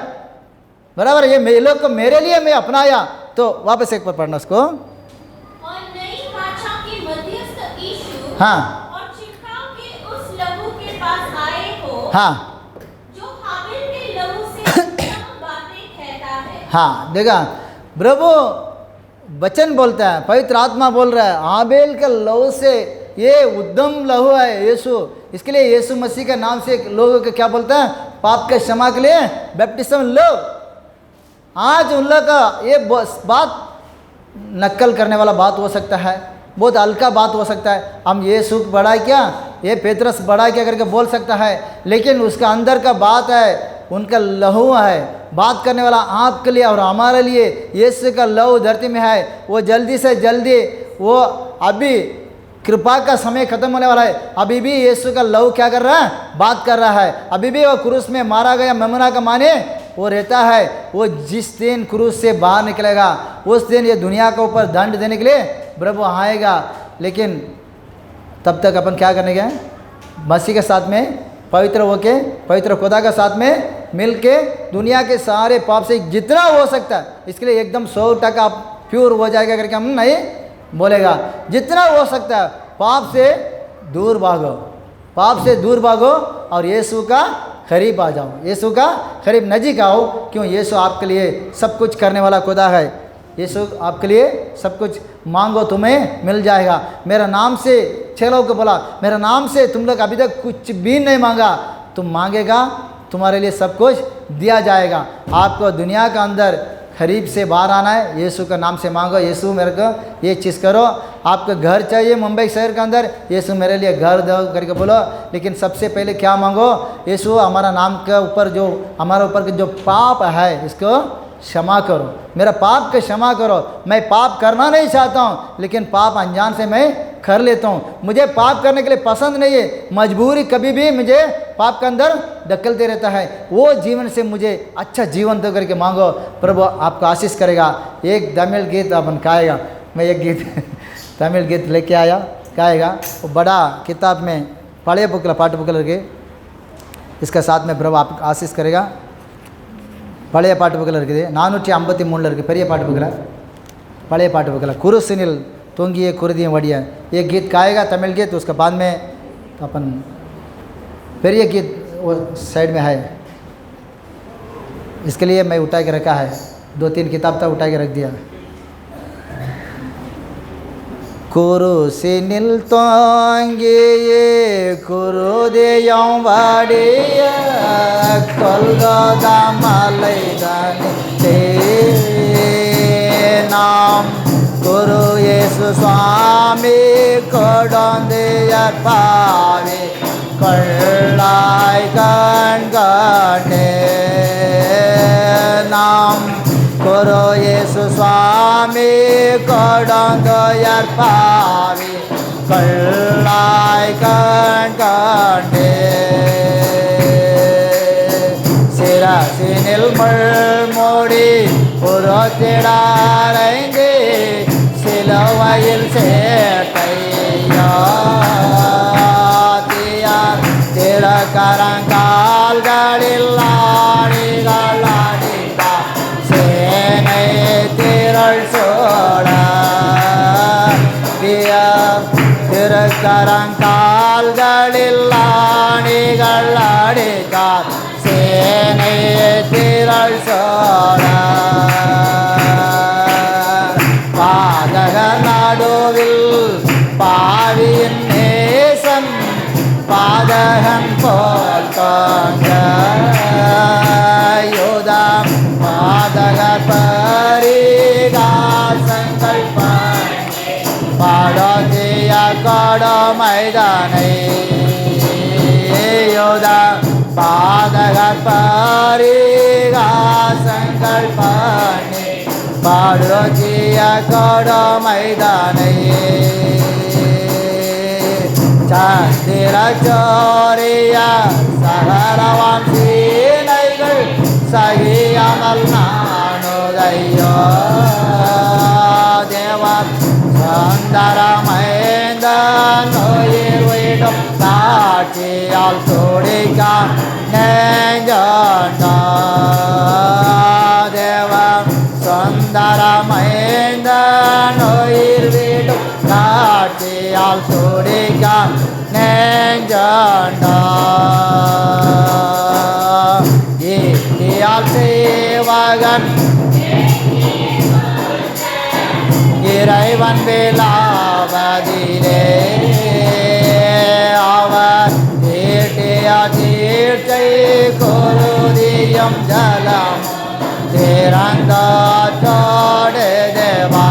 बराबर, ये लोग को मेरे लिए मैं अपनाया। तो वापस एक बार पढ़ना उसको। और नई वाचा के मध्यस्थ यीशु, हाँ और छिड़काव के उस लहू के पास आए हो, हाँ जो हाबिल के लहू से उत्तम बातें हाँ देखा, प्रभु वचन बोलता है, पवित्र आत्मा बोल रहा है, आबेल का लहू से ये उद्दम लहू है यीशु, इसके लिए यीशु मसीह का नाम से लोगों को क्या बोलता है, पाप के क्षमा के लिए बैप्टिज्म लो। आज उन लोग का ये बात नकल करने वाला बात हो सकता है, बहुत हल्का बात हो सकता है, हम यीशु बड़ा क्या, ये पेत्रस बड़ा क्या करके बोल सकता है, लेकिन उसका अंदर का बात है, उनका लहू है, बात करने वाला आपके लिए और हमारे लिए यीशु का लहू धरती में है। वो जल्दी से जल्दी, वो अभी कृपा का समय खत्म होने वाला है, अभी भी यीशु का लहू क्या कर रहा है, बात कर रहा है। अभी भी वो क्रूस में मारा गया मेमना का माने वो रहता है। वो जिस दिन क्रूस से बाहर निकलेगा उस दिन ये दुनिया के ऊपर दंड देने के लिए प्रभु आएगा। लेकिन तब तक अपन क्या करने गए, मसीह के साथ में पवित्र होके, पवित्र खुदा के साथ में मिल के दुनिया के सारे पाप से जितना हो सकता है, इसके लिए एकदम 100% प्योर हो जाएगा करके हम नहीं बोलेगा। जितना हो सकता है पाप से दूर भागो, पाप से दूर भागो और यीशु का करीब आ जाओ, यीशु का करीब नजीक आओ। क्यों, यीशु आपके लिए सब कुछ करने वाला खुदा है। यीशु आपके लिए सब कुछ, मांगो तुम्हें मिल जाएगा। मेरा नाम से, 6 लोगों को बोला, मेरा नाम से तुम लोग अभी तक कुछ भी नहीं मांगा, तुम मांगेगा तुम्हारे लिए सब कुछ दिया जाएगा। आपको दुनिया के अंदर करीब से बाहर आना है, यीशु का नाम से मांगो, यीशु मेरे को ये चीज़ करो। आपको घर चाहिए मुंबई शहर के अंदर, यीशु मेरे लिए घर दो करके बोलो। लेकिन सबसे पहले क्या मांगो, यीशु हमारा नाम के ऊपर जो हमारे ऊपर जो पाप है इसको क्षमा करो, मेरा पाप का क्षमा करो। मैं पाप करना नहीं चाहता हूँ, लेकिन पाप अनजान से मैं कर लेता हूँ। मुझे पाप करने के लिए पसंद नहीं है, मजबूरी कभी भी मुझे पाप के अंदर धकेलते रहता है। वो जीवन से मुझे अच्छा जीवन दो करके मांगो, प्रभु आपको आशीष करेगा। एक तमिल गीत अपन गाएगा, मैं एक गीत तमिल गीत लेके आया, गाएगा। वो बड़ा किताब में पढ़े बुकला पाठ बुकल के, इसका साथ में प्रभु आपको आशीष करेगा। பழைய பாட்டு புக்கில் இருக்குது, 453 இருக்குது, பெரிய பாட்டு புக்கில், பழைய பாட்டு புக்கில் कुरुसिनिल तोंगिए कुरुदियों वड़िया, ये गीत गाएगा तमिल गीत। उसके बाद में अपन पेरिय गीत वो साइड में है, इसके लिए मैं उठा के रखा है, 2-3 किताब तक उठा के रख दिया। कुरुसिनिल तोंगिए कुरुदियों वड़िया कोलकाता मलैदानी नाम गुरु येसु स्वामी कोडोंदियर पावे कल्लाई गणगणे नाम गुरु येसु स्वामी कोडोंदियर पावे कल्लाई गणगणे सिरासिनिल मलमोड़ी पुरोतिडारेंगे सिलवाइल से तैया दिया तेरा करंगाल गड़िलाड़ी गलाड़ी का सेने तेरल सोड़ा दिया तेरा करंगाल गड़िलाड़ी गलाड़ी का सेने तेरल सोड़ा பாவியின் நேசம் பாதகன் போல் தோன்ற யோதாம் பாதகர் பரிகாசங்கள் பாடோதிய கொடோ மைதானை யோதாம் பாதகர் பரிகாசங்கள் பண்ணி பாடோதிய கொடோ மைதானை சந்திர ஜோரியா சகரவாம் சீனைகள் சகியாமல் நானுதையோ தேவன் சுந்தரமைந்த நோயில் வீடும் காட்சியால் துடிக்கான் நெஞ்சோண்டோ தேவன் சுந்தரமைந்த நோயில் வீடும் காட்சியால் துடிக்கான் நெஞ்சோண்டோ ஈட்டியால் சேவகன் இறைவன் விலாவதிலே அவர் தீட்டிய தீட்சை குருதியும் ஜலம் திறந்த சோடு தேவார்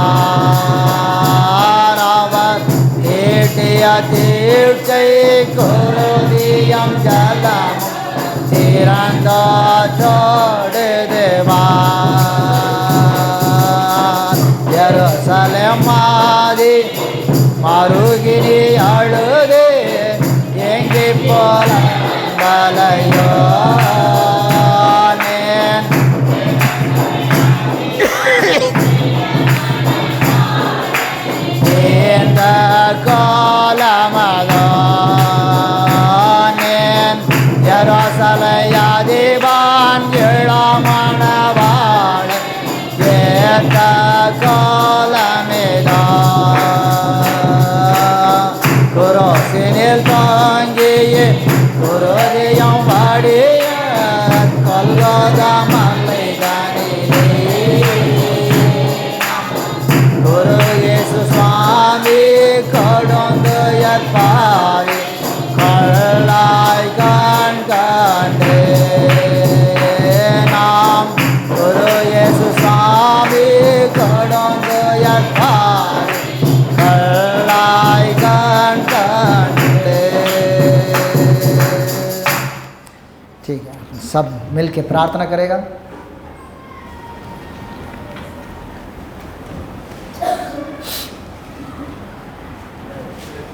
அவர் தீட்டிய தீட்சை குருதியும் ஜலம் திறந்த சோடு தேவார் எருசலேம் மாதி மருகினி அழுது எங்கே போல பலையோ இந்த காலமதானேன் எருசலேயாதிவான் இளமணவாள் ஏத்த காலமேதான் குரோசினில் தாங்கிய குருதியம் வாடிய கொல்கத மல்லைதானிலே குரு இயேசு சுவாமி கொடுந்து எற்பாவி கள்ளாய் கண்டே நாம் குரு இயேசு சுவாமி கொடுந்து எற்பாவி கள்ளாய் கண்டே ठीक है सब मिल के प्रार्थना करेगा।